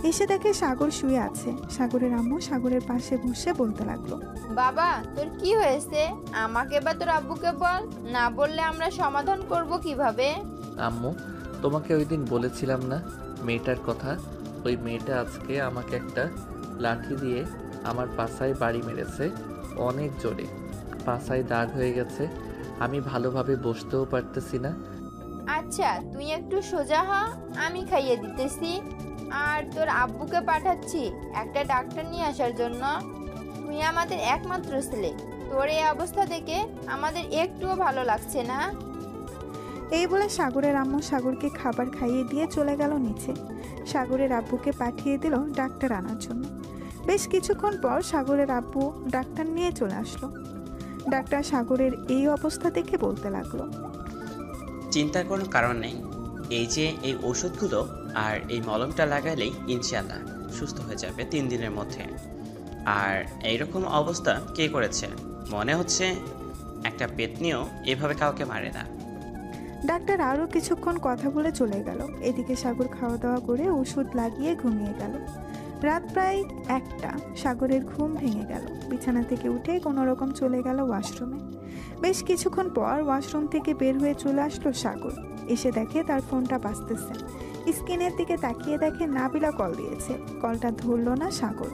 এসে দেখে সাগর শুয়ে আছে। সাগরের আম্মু সাগরের পাশে বসে বলতে লাগলো, বাবা তোর কি হয়েছে? আমাকে বা তোর আব্বুকে বল, না বললে আমরা সমাধান করব কিভাবে? আম্মু, তোমাকে ওই দিন বলেছিলাম না মেয়েটার কথা? ওই মেয়েটা আজকে আমাকে একটা লাঠি দিয়ে আমার পাছায় বাড়ি মেরেছে, অনেক জোরে। পাছায় দাগ হয়ে গেছে, আমি ভালোভাবে বসতেও পারতেছি না। আচ্ছা তুই একটু সোজা হ, আমি খাইয়ে দিতেছি। আর তোর আব্বুকে পাঠাচ্ছি একটা ডাক্তার নিয়ে আসার জন্য। তুই আমাদের একমাত্র ছেলে, তোর এই অবস্থা দেখে আমাদের একটুও ভালো লাগছে না। এই বলে সাগরের আম্মু সাগরকে খাবার খাইয়ে দিয়ে চলে গেল নিচে। সাগরের আব্বুকে পাঠিয়ে দিল ডাক্তার আনার জন্য। বেশ কিছুক্ষণ পর সাগরের আব্বু ডাক্তার নিয়ে চলে আসলো। ডাক্তার সাগরের এই অবস্থা দেখে বলতে লাগলো, চিন্তার কোনো কারণ নেই, এই যে এই ওষুধগুলো আর এই মলমটা লাগালেই ইনশাআল্লাহ সুস্থ হয়ে যাবে 3 দিনের মধ্যে। আর এইরকম অবস্থা কে করেছে? মনে হচ্ছে একটা পেতনিও এভাবে কাউকে মারে না। ডাক্তার আরও কিছুক্ষণ কথা বলে চলে গেল। এদিকে সাগর খাওয়া দাওয়া করে ওষুধ লাগিয়ে ঘুমিয়ে গেল। রাত প্রায় 1টা। সাগরের ঘুম ভেঙে গেল। বিছানা থেকে উঠে কোনো রকম চলে গেল ওয়াশরুমে। বেশ কিছুক্ষণ পর ওয়াশরুম থেকে বের হয়ে চলে আসলো সাগর। এসে দেখে তার ফোনটা বাজতেছে। স্ক্রিনের দিকে তাকিয়ে দেখে নাবিলা কল দিয়েছে। কলটা ধরলো না সাগর।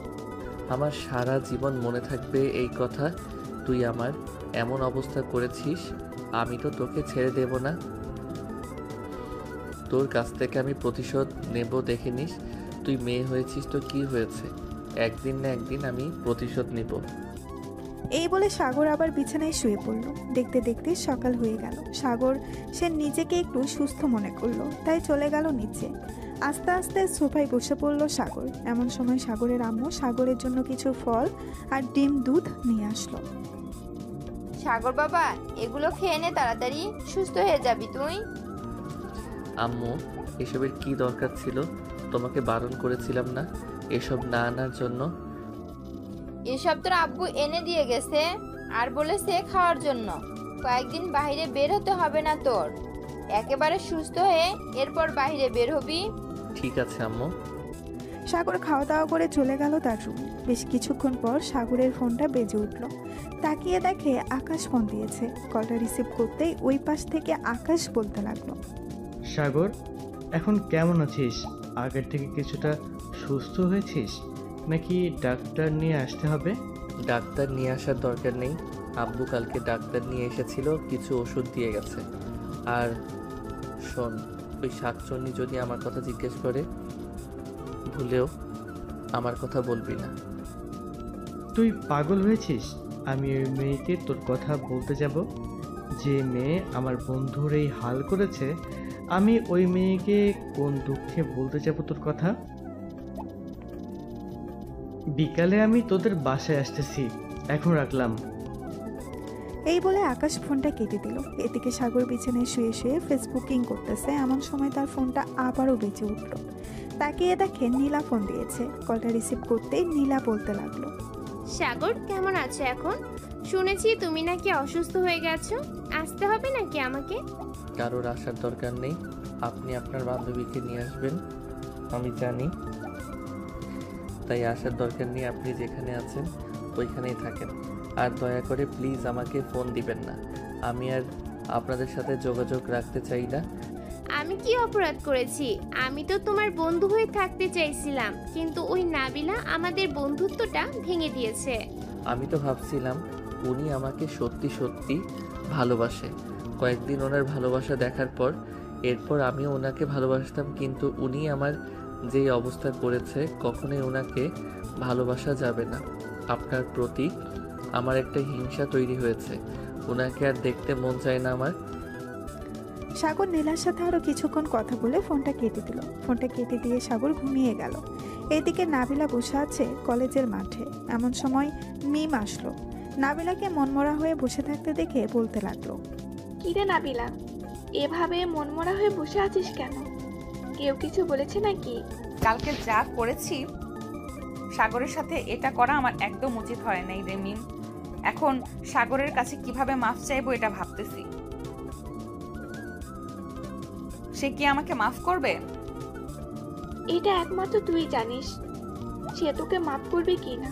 আমার সারা জীবন মনে থাকবে এই কথা, তুই আমার এমন অবস্থা করেছিস, আমি তো তোকে ছেড়ে দেব না। তোর কাছ থেকে আমি প্রতিশোধ নেব, দেখে নিস। তুই মেয়ে হয়েছিস তো কি হয়েছে, একদিন না একদিন আমি প্রতিশোধ নেব। এই বলে সাগর আবার বিছানায় শুয়ে পড়ল। দেখতে দেখতে সকাল হয়ে গেল। সাগর সে নিজেকে একটু সুস্থ মনে করলো, তাই চলে গেল নিচে। আস্তে আস্তে সোফায় বসে পড়ল সাগর। এমন সময় সাগরের আম্মু সাগরের জন্য কিছু ফল আর ডিম দুধ নিয়ে আসলো। সাগর বাবা, এগুলো খেয়ে নে, তাড়াতাড়ি সুস্থ হয়ে যাবি তুই। আম্মু, এসবের কি দরকার ছিল? তোমাকে বারণ করেছিলাম না এসব না আনার জন্য? এসব তোর আব্বু এনে দিয়ে গেছে আর বলেছে খাওয়ার জন্য। কয়েকদিন বাইরে বের হতে হবে না তোর, একেবারে সুস্থ হয়ে এরপর বাইরে বের হবি। ঠিক আছে আম্মু। সাগর খাওয়া দাওয়া করে চলে গেল তার রুমে। বেশ কিছুক্ষণ পর সাগরের ফোনটা বেজে উঠল। তাকিয়ে দেখে আকাশ ফোন দিয়েছে। কলটা রিসিভ করতেই ওই পাশ থেকে আকাশ বলতে লাগলো, সাগর, এখন কেমন আছিস? আগের থেকে কিছুটা সুস্থ হয়েছিস নাকি ডাক্তার নিয়ে আসতে হবে? ডাক্তার নিয়ে আসার দরকার নেই। আব্বু কালকে ডাক্তার নিয়ে এসেছিল, কিছু ওষুধ দিয়ে গেছে। আর শোন, ওই শাকচন্নি যদি আমার কথা জিজ্ঞেস করে ভুলেও আমার কথা বলবি না। তুই পাগল হয়েছিস? আমি ওই মেয়েকে তোর কথা বলতে যাব? যে মেয়ে আমার বন্ধুর এই হাল করেছে, আমি ওই মেয়েকে কোন দুঃখে বলতে যাব তোর কথা? বিকালে আমি তোদের বাসায় আসতেছি, এখন রাখলাম। এই বলে আকাশ ফোনটা কেটে দিল। এদিকে সাগর বিছানায় শুয়ে শুয়ে ফেসবুকিং করতেছে। এমন সময় তার ফোনটা আবারও বেজে উঠল। তাকিয়ে দেখে নীলা ফোন দিয়েছে। কলটা রিসিভ করতেই নীলা বলতে লাগলো, সাগর কেমন আছো এখন? শুনেছি তুমি নাকি অসুস্থ হয়ে গেছো, আসতে হবে নাকি আমাকে? কারোর আসার দরকার নেই। আপনি আপনার বান্ধবীকে নিয়ে আসবেন, আমি জানি। তাই আসার দরকার নেই। আপনি যেখানে আছেন ওইখানেই থাকেন। আর দয়া করে প্লিজ আমাকে ফোন দিবেন না। আমি আর আপনাদের সাথে যোগাযোগ রাখতে চাই না। আমি কি অপরাধ করেছি? আমি তো তোমার বন্ধু হয়ে থাকতে চাইছিলাম, কিন্তু ওই নাবিলা আমাদের বন্ধুত্বটা ভেঙে দিয়েছে। আমি তো ভাবছিলাম উনি আমাকে সত্যি সত্যি ভালোবাসে। কয়েকদিন ওনার ভালোবাসা দেখার পর এরপর আমিও ওনাকে ভালোবাসতাম, কিন্তু উনি আমার যেই অবস্থা করেছে কখনোই ওনাকে ভালোবাসা যাবে না। আপনার প্রতি আমার একটা হিংসা তৈরি হয়েছে। ওনাকে আর দেখতে মন চায় না আমার। সাগর নীলার সাথে আরো কিছুক্ষণ কথা বলে ফোনটা কেটে দিল। ফোনটা কেটে দিয়ে সাগর ঘুমিয়ে গেল। এদিকে নাবিলা বসে আছে কলেজের মাঠে। এমন সময় মিম আসলো। নাবিলাকে মনমরা হয়ে বসে থাকতে দেখে বলতে লাগলো, কিরে নাবিলা, এভাবে মনমরা হয়ে বসে আছিস কেন? কেউ কিছু বলেছে নাকি? কালকে যা করেছি সাগরের সাথে, এটা করা আমার একদম উচিত হয় নাই রে মিম। এখন সাগরের কাছে কিভাবে মাফ চাইবো এটা ভাবতেছি। সে কি আমাকে মাফ করবে? এটা একমাত্র তুই জানিস সে তোকে মাফ করবে কি না।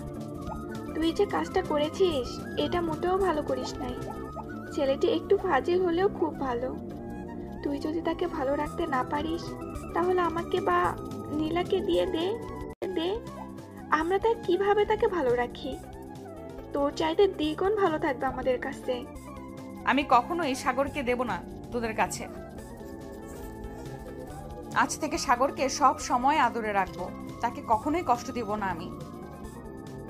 তুই যে কাজটা করেছিস এটা মোটেও ভালো করিস নাই। ছেলেটি একটু ফাজিল হলেও খুব ভালো। তুই যদি তাকে ভালো রাখতে না পারিস তাহলে আমাকে বা নীলাকে দিয়ে দে। আমরা তার কিভাবে তাকে ভালো রাখি? তোর চাইতে দ্বিগুণ ভালো থাকবে আমাদের কাছে। আমি কখনোই সাগরকে দেব না তোদের কাছে। আজ থেকে সাগরকে সব সময় আদরে রাখবো, তাকে কখনোই কষ্ট দিব না আমি।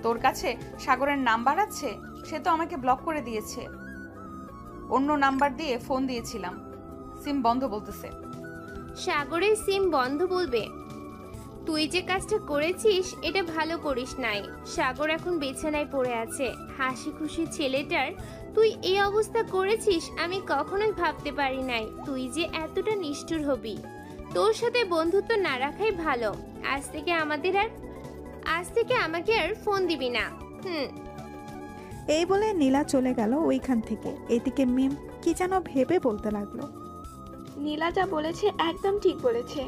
তোর কাছে সাগরের নাম্বার আছে? সে তো আমাকে ব্লক করে দিয়েছে। অন্য নাম্বার দিয়ে ফোন দিয়েছিলাম, সিম বন্ধ বলতেছে। সাগরের সিম বন্ধ বলবে? তুই যে কাজটা করেছিস এটা ভালো করিস নাই। সাগর এখন বিছানায় পড়ে আছে। হাসি খুশি ছেলেটার তুই এই অবস্থা করেছিস আমি কখনোই ভাবতে পারি নাই তুই যে এতটা নিষ্ঠুর হবি। তোর সাথে বন্ধুত্ব না রাখাই ভালো। আজ থেকে আমাকে আর ফোন দিবি না। এই বলে নীলা চলে গেল ওইখান থেকে। এদিকে মিম কি যেন ভেবে বলতে লাগলো, নীলা যা বলেছে একদম ঠিক বলেছে।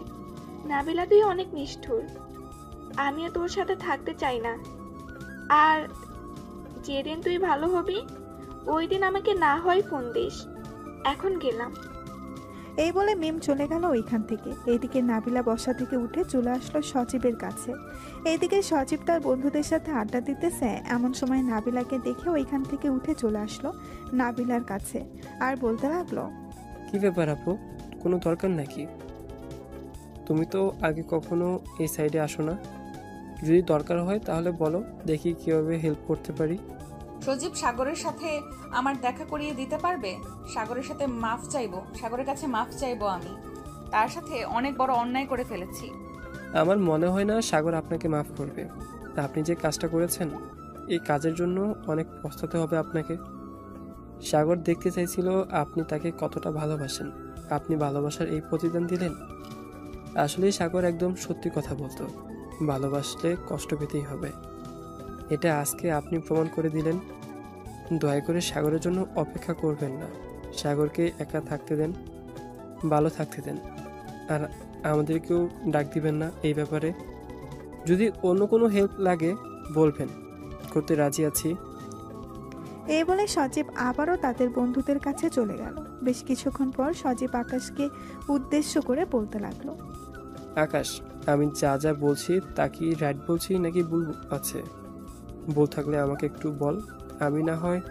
নাবিলা তুই অনেক নিষ্ঠুর। আমিও তোর সাথে থাকতে চাই না। আর যেদিন তুই ভালো হবি ওই দিন আমাকে না হয় ফোন দিস। এখন গেলাম। এই বলে মিম চলে গেল ওইখান থেকে। এইদিকে নাবিলা বসা থেকে উঠে চলে আসলো সজীবের কাছে। এইদিকে সজীব তার বন্ধুদের সাথে আড্ডা দিতেছে। এমন সময় নাবিলাকে দেখে ওইখান থেকে উঠে চলে আসলো নাবিলার কাছে আর বলতে লাগলো, কি ব্যাপার আপু, কোনো দরকার নাকি? তুমি তো আগে কখনো এই সাইডে আসো না। যদি দরকার হয় তাহলে বলো, দেখি কিভাবে হেল্প করতে পারি। সজীব সাগরের সাথে আমার দেখা করিয়ে দিতে পারবে? সাগরের সাথে মাফ চাইবো, সাগরের কাছে মাফ চাইবো। আমি তার সাথে অনেক বড় অন্যায় করে ফেলেছি। আমার মনে হয় না সাগর আপনাকে মাফ করবে। আপনি যে কাজটা করেছেন এই কাজের জন্য অনেক পস্তাতে হবে আপনাকে। সাগর দেখতে চাইছিল আপনি তাকে কতটা ভালোবাসেন। আপনি ভালোবাসার এই প্রতিদান দিলেন। আসলে সাগর একদম সত্যি কথা বলতো, ভালোবাসলে কষ্ট পেতেই হবে। এটা আজকে আপনি প্রমাণ করে দিলেন। দয়া করে সাগরের জন্য অপেক্ষা করবেন না। সাগরকে একা থাকতে দেন, ভালো থাকতে দেন। আর আমাদেরকেও ডাক দিবেন না এই ব্যাপারে। যদি অন্য কোনো হেল্প লাগে বলবেন, করতে রাজি আছি। এই বলে সজীব আবারও তাদের বন্ধুদের কাছে চলে গেল। বেশ কিছুক্ষণ পর সজীব আকাশকে উদ্দেশ্য করে বলতে লাগলো, আকাশ, আমি যা যা বলছি তা কি রাইট বলছি নাকি ভুল আছে? ভুল থাকলে আমাকে একটু বল, আমি না হয়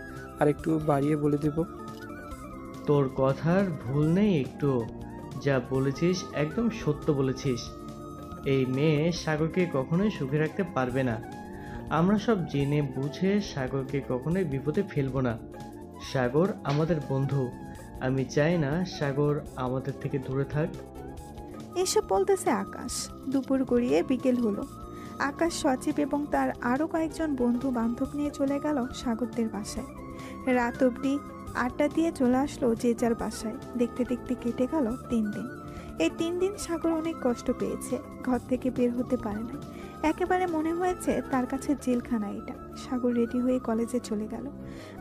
আর একটু বাড়িয়ে বলে দেব। তোর কথার ভুল নেই একটু। যা বলেছিস একদম সত্য বলেছিস। এই মেয়ে সাগরকে কখনোই সুখে রাখতে পারবে না। আমরা সব জেনে বুঝে সাগরকে কখনোই বিপদে ফেলবো না। সাগর আমাদের বন্ধু। আমি চাই না সাগর আমাদের থেকে দূরে থাক। এসব বলতেছে আকাশ। দুপুর গড়িয়ে বিকেল হলো। আকাশ, সজীব এবং তার আরও কয়েকজন বন্ধু বান্ধব নিয়ে চলে গেল সাগরদের বাসায়। রাত অবধি আড্ডা দিয়ে চলে আসলো যে যার বাসায়। দেখতে দেখতে কেটে গেল 3 দিন। এই 3 দিন সাগর অনেক কষ্ট পেয়েছে। ঘর থেকে বের হতে পারে না। একেবারে মনে হয়েছে তার কাছে জেলখানা এটা। সাগর রেডি হয়ে কলেজে চলে গেল।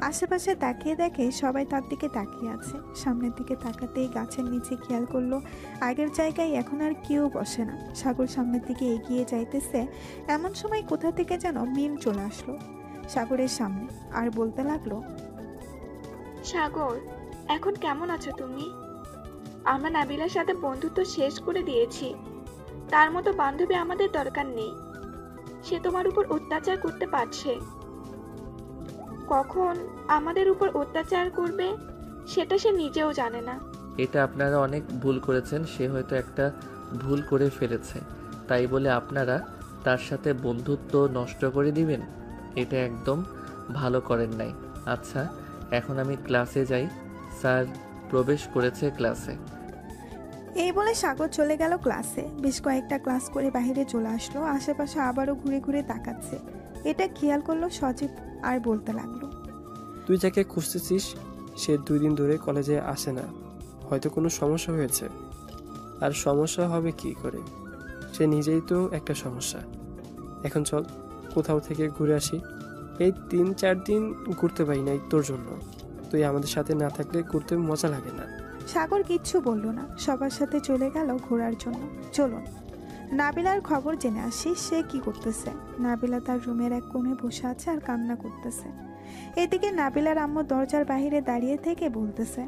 আশেপাশে তাকিয়ে দেখে সবাই তার দিকে তাকিয়ে আছে। সামনের দিকে তাকাতেই গাছের নিচে খেয়াল করলো আগের জায়গায় এখন আর কেউ বসে না। সাগর সামনের দিকে এগিয়ে যাইতেছে, এমন সময় কোথা থেকে যেন মিম চলে আসলো সাগরের সামনে আর বলতে লাগলো, সাগর, এখন কেমন আছো তুমি? আমরা নাবিলার সাথে বন্ধুত্ব শেষ করে দিয়েছি। তার মতো বান্ধবী আমাদের দরকার নেই। সে তোমার উপর অত্যাচার করতে পারছে। কখন আমাদের উপর অত্যাচার করবে সেটা সে নিজেও জানে না। এটা আপনারা অনেক ভুল করেছেন। সে হয়তো একটা ভুল করে ফেলেছে, তাই বলে আপনারা তার সাথে বন্ধুত্ব নষ্ট করে দিবেন? এটা একদম ভালো করেন নাই। আচ্ছা, এখন আমি ক্লাসে যাই। স্যার প্রবেশ করেছে ক্লাসে। এই বলে সাগর চলে গেল ক্লাসে। বেশ কয়েকটা ক্লাস করে বাইরে চলে আসলো। আশেপাশে আবারও ঘুরে ঘুরে তাকাচ্ছে। এটা খেয়াল করলো সজীব আর বলতে লাগলো, তুই যাকে খুঁজতেছিস সে 2 দিন ধরে কলেজে আসে না। হয়তো কোনো সমস্যা হয়েছে। আর সমস্যা হবে কি করে? সে নিজেই তো একটা সমস্যা। এখন চল কোথাও থেকে ঘুরে আসি। এই 3-4 দিন ঘুরতে পারি নাই তোর জন্য। তুই আমাদের সাথে না থাকলে ঘুরতে মজা লাগে না। সাগর কিচ্ছু বলল না। সবার সাথে চলে গেল ঘোরার জন্য। চলুন নাবিলার খবর জেনে আসি, সে কি করতেছে। নাবিলা তার রুমের এক কোণে বসে আছে আর কান্না করতেছে। এদিকে নাবিলার আম্মু দরজার বাইরে দাঁড়িয়ে থেকে বলতেছে,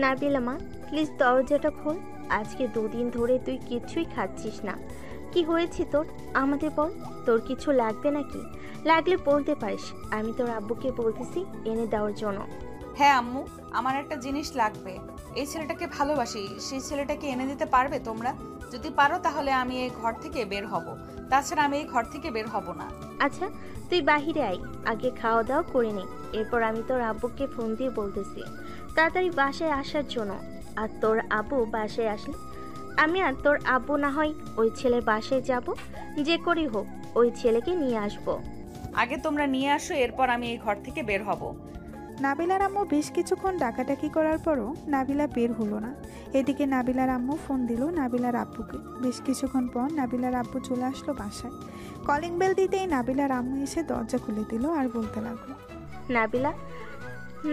নাবিলা মা, প্লিজ দরজাটা খোল। আজকে 2 দিন ধরে তুই কিছুই খাচ্ছিস না। কি হয়েছে তোর? আমাদের বল। তোর কিছু লাগবে নাকি? লাগলে বলতে পারিস। আমি তোর আব্বুকে বলতেছি এনে দেওয়ার জন্য। হ্যাঁ আম্মু, আমার একটা জিনিস লাগবে। এই ছেলেটাকে ভালোবাসি, সেই ছেলেটাকে এনে দিতে পারবে তোমরা? যদি পারো তাহলে আমি এই ঘর থেকে বের হব। তাছাড়া আমি এই ঘর থেকে বের হব না। আচ্ছা, তুই বাহিরে আয়, আগে খাওয়া দাওয়া করে নে। এরপর আমি তোর আব্বুকে ফোন দিয়ে বলতেছি তাড়াতাড়ি বাসায় আসার জন্য। আর তোর আব্বু বাসায় আসলে আমি আর তোর আব্বু না হয় ওই ছেলের বাসায় যাব। যে করেই হোক ওই ছেলেকে নিয়ে আসব। আগে তোমরা নিয়ে আসো, এরপর আমি এই ঘর থেকে বের হব। নাবিলার আম্মু বেশ কিছুক্ষণ ডাকাডাকি করার পরও নাবিলা বের হলো না। এদিকে নাবিলার আম্মু ফোন দিল নাবিলার আব্বুকে। বেশ কিছুক্ষণ পর নাবিলার আব্বু চলে আসলো বাসায়। কলিং বেল দিতেই নাবিলার আম্মু এসে দরজা খুলে দিল আর বলতে লাগলো,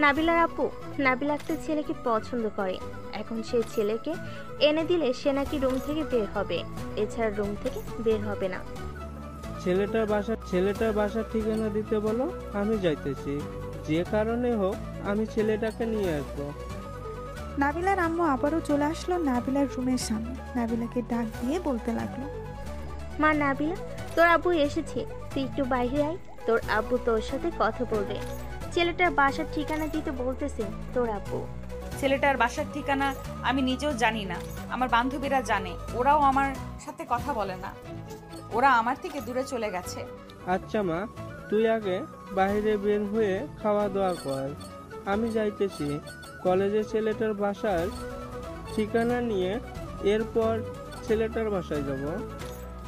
নাবিলার আব্বু, নাবিলা একটা ছেলেকে পছন্দ করে। এখন সেই ছেলেকে এনে দিলে সে নাকি রুম থেকে বের হবে, এছাড়া রুম থেকে বের হবে না। ছেলেটার বাসার ঠিকানা দিতে বলো, আমি যাইতেছি। যে কারণে হোক আমি ছেলেটাকে নিয়ে আসবো। নাবিলার আম্মু আবারও চলে আসলো নাবিলার রুমের সামনে। নাবিলাকে ডাক দিয়ে বলতে লাগলো, মা নাবিলা, তোর আব্বু এসেছে, তুই একটু বাইরে আয়। তোর আব্বু তোর সাথে কথা বলবে। ছেলেটার বাসার ঠিকানা দিতে বলতেছে তোর আব্বু। ছেলেটার বাসার ঠিকানা আমি নিজেও জানি না, আমার বান্ধবীরা জানে। ওরাও আমার সাথে কথা বলে না, ওরা আমার থেকে দূরে চলে গেছে। আচ্ছা মা, তুই আগে বাইরে বের হয়ে খাওয়া দাওয়া কর। আমি যাইতেছি কলেজে ছেলেটার বাসার ঠিকানা নিয়ে, এরপর ছেলেটার বাসায় যাব।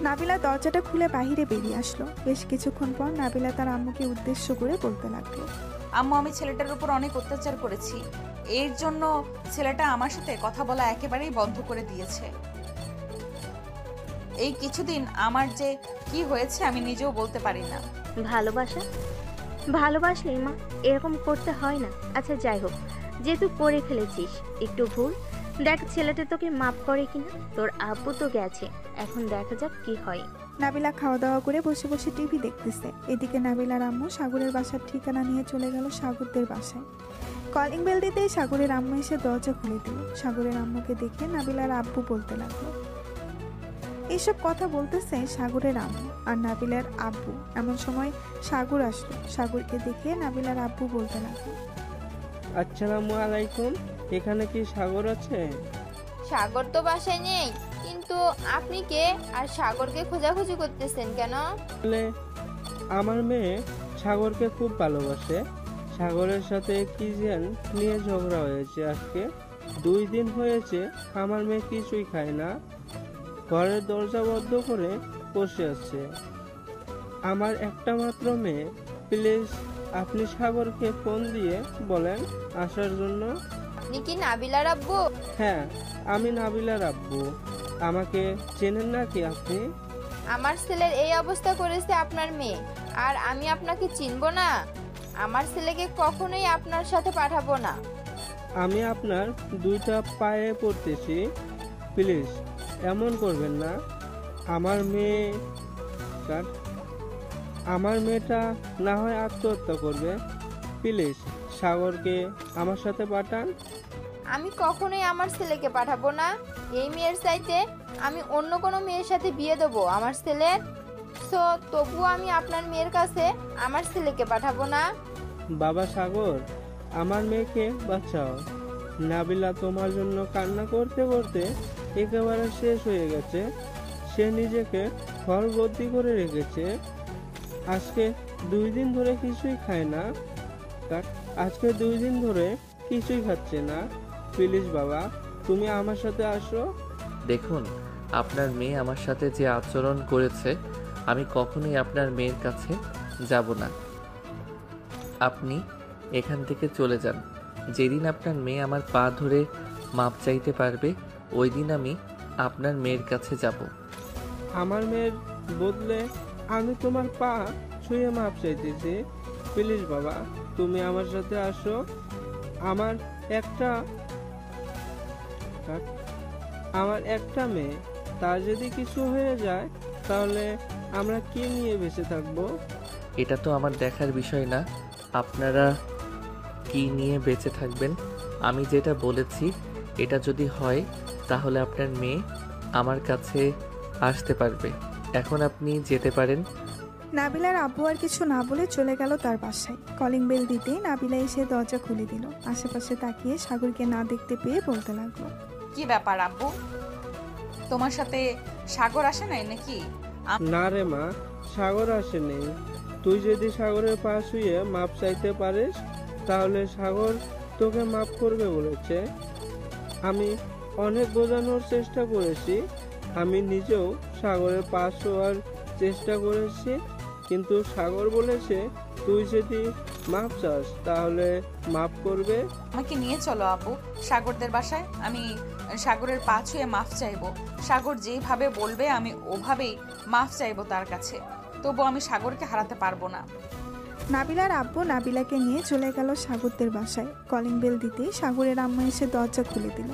নাবিলা দরজাটা খুলে বাহিরে বেরিয়ে আসলো। বেশ কিছুক্ষণ পর নাবিলা তার আম্মুকে উদ্দেশ্য করে বলতে লাগলো, আম্মু, আমি ছেলেটার উপর অনেক অত্যাচার করেছি। এর জন্য ছেলেটা আমার সাথে কথা বলা একেবারেই বন্ধ করে দিয়েছে। এই কিছুদিন আমার যে কি হয়েছে আমি নিজেও বলতে পারি না। ভালোবাসলে মা এরকম করতে হয় না। আচ্ছা যাই হোক, যেহেতু করে ফেলেছিস একটু ভুল, দেখ ছেলেটা তোকে মাপ করে কিনা। তোর আব্বু তো গেছে, এখন দেখা যাক কি হয়। নাবিলা খাওয়া দাওয়া করে বসে বসে টিভি দেখতেছে। এদিকে নাবিলার আম্মু সাগরের বাসার ঠিকানা নিয়ে চলে গেল সাগরদের বাসায়। কলিং বেল দিতেই সাগরের আম্মু এসে দরজা খুলে দিল। সাগরের আম্মুকে দেখে নাবিলার আব্বু বলতে লাগলো। এইসব কথা বলতেছে সাগরের আম্মু আর নাবিলার আব্বু। এমন সময় সাগর আসলো। সাগরকে দেখে নাবিলার আব্বু বলতে লাগলো, আসসালামু আলাইকুম, এখানে কি সাগর আছে? সাগর তো বাসায় নেই, কিন্তু আপনি কে আর সাগরকে খোঁজাখুঁজি করতেছেন কেন? আমার মেয়ে সাগরকে খুব ভালোবাসে। সাগরের সাথে কি যেন নিয়ে ঝগড়া হয়েছে। আজকে 2 দিন হয়েছে আমার মেয়ে কিছুই খায় না, ঘরের দরজা বন্ধ করে বসে আছে। আমার একটা মাত্র মেয়ে, প্লিজ আপনি সাগরকে ফোন দিয়ে বলেন আসার জন্য। আপনি কি নাবিলার আব্বু? হ্যাঁ, আমি নাবিলার আব্বু। আমাকে চেনেন নাকি আপনি? আমার ছেলের এই অবস্থা করেছে আপনার মেয়ে, আর আমি আপনাকে চিনব না? আমার ছেলেকে কখনোই আপনার সাথে পাঠাবো না। আমি আপনার 2টা পায়ে পড়তেছি, প্লিজ এমন করবেন না। আমার মেয়েটা না হয় আত্মহত্যা করবে। প্লিজ সাগরকে আমার সাথে পাঠান। আমি কখনোই আমার ছেলেকে পাঠাবো না। এই মেয়ের চাইতে আমি অন্য কোনো মেয়ের সাথে বিয়ে দেবো আমার ছেলের। তো তবুও আমি আপনার মেয়ের কাছে আমার ছেলেকে পাঠাবো না। বাবা সাগর, আমার মেয়েকে বাঁচাও। নাবিলা তোমার জন্য কান্না করতে করতে একেবারে শেষ হয়ে গেছে। সে নিজেকে ঘরবন্দি করে রেখেছে। আজকে 2 দিন ধরে কিছুই খায় না। আজকে 2 দিন ধরে কিছুই খাচ্ছে না। প্লিজ বাবা, তুমি আমার সাথে আসো। দেখুন, আপনার মেয়ে আমার সাথে যে আচরণ করেছে, আমি কখনোই আপনার মেয়ের কাছে যাব না। আপনি এখান থেকে চলে যান। যেদিন আপনার মেয়ে আমার পা ধরে মাপ চাইতে পারবে, ওই দিন আমি আপনার মেয়ের কাছে যাব। আমার মেয়ের বদলে আমি তোমার পা ছুঁয়ে মাপ চাইতেছি। প্লিজ বাবা, তুমি আমার সাথে আসো। আমার একটা মেয়ে, তার যদি কিছু হয়ে যায় তাহলে আমরা কি নিয়ে বেঁচে থাকবো? এটা তো আমার দেখার বিষয় না, আপনারা কি নিয়ে বেঁচে থাকবেন। আমি যেটা বলেছি এটা যদি হয় তাহলে আপনার মেয়ে আমার কাছে আসতে পারবে। এখন আপনি যেতে পারেন। নাবিলার আব্বু আর কিছু না বলে চলে গেল তার বাসায়। কলিং বেল দিতেই নাবিলা এসে দরজা খুলে দিল। আশেপাশে তাকিয়ে সাগরকে না দেখতে পেয়ে বলতে লাগলো, কি ব্যাপার আব্বু, তোমার সাথে সাগর আসে নাই নাকি? না রে মা, সাগর আসেনি। তুই যদি সাগরের পা ছুঁয়ে মাপ চাইতে পারিস তাহলে সাগর তোকে মাপ করবে বলেছে। আমি অনেক বোঝানোর চেষ্টা করেছি, আমি নিজেও সাগরের পা ছোঁয়ার চেষ্টা করেছি, কিন্তু সাগর বলেছে তুই যদি মাপ চাস তাহলে মাপ করবে। আমাকে নিয়ে চলো আব্বু সাগরদের বাসায়, আমি সাগরের পা ছুঁয়ে মাফ চাইবো। সাগর যেভাবে বলবে আমি ওভাবেই মাফ চাইবো তার কাছে, তবু আমি সাগরকে হারাতে পারবো না। নাবিলার আব্বু নাবিলাকে নিয়ে চলে গেল সাগরদের বাসায়। কলিং বেল দিতেই সাগরের আম্মু এসে দরজা খুলে দিল।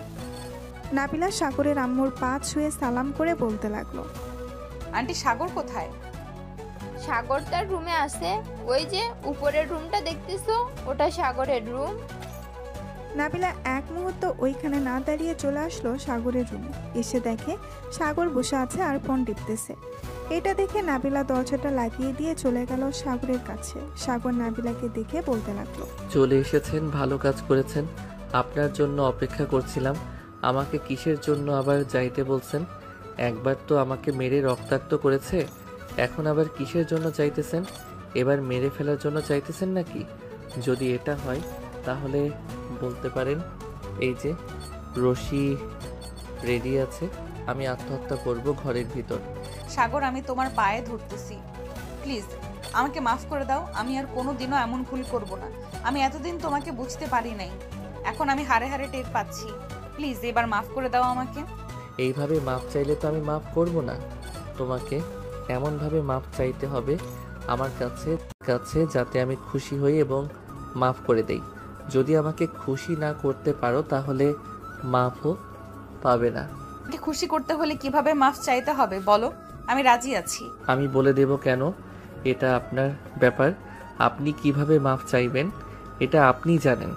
নাবিলা সাগরের আম্মুর পা ছুঁয়ে সালাম করে বলতে লাগলো, আন্টি সাগর কোথায়? সাগর তার রুমে আছে, ওই যে উপরের রুমটা দেখতেছো, ওটা সাগরের রুম। নাবিলা এক মুহূর্ত ওইখানে না দাঁড়িয়ে চলে আসলো সাগরের রুমে। এসে দেখে সাগর বসে আছে আর ফোন টিপতেছে। এটা দেখে নাবিলা দরজাটা লাগিয়ে দিয়ে চলে গেল সাগরের কাছে। সাগর নাবিলাকে দেখে বলতে লাগলো, চলে এসেছেন, ভালো কাজ করেছেন। আপনার জন্য অপেক্ষা করছিলাম। আমাকে কিসের জন্য আবার যাইতে বলছেন? একবার তো আমাকে মেরে রক্তাক্ত করেছে, এখন আবার কিসের জন্য চাইতেছেন? এবার মেরে ফেলার জন্য চাইতেছেন নাকি? যদি এটা হয় তাহলে বলতে পারেন, এই যে রশি রেডি আছে, আমি আত্মহত্যা করব ঘরের ভিতর। সাগর, আমি তোমার পায়ে ধরতেছি, প্লিজ আমাকে মাফ করে দাও। আমি আর কোনোদিনও এমন ভুল করব না। আমি এতদিন তোমাকে বুঝতে পারি নাই, এখন আমি হারে হারে টের পাচ্ছি। প্লিজ এবার মাফ করে দাও আমাকে। এইভাবে মাপ চাইলে তো আমি মাফ করব না। তোমাকে এমনভাবে মাপ চাইতে হবে আমার কাছে যাতে আমি খুশি হই এবং মাফ করে দেই। যদি আমাকে খুশি না করতে পারো তাহলে মাফও পাবে না। আমাকে খুশি করতে হলে কিভাবে মাফ চাইতে হবে বলো, আমি রাজি আছি। আমি বলে দেব কেন, এটা আপনার ব্যাপার। আপনি কিভাবে মাফ চাইবেন এটা আপনি জানেন।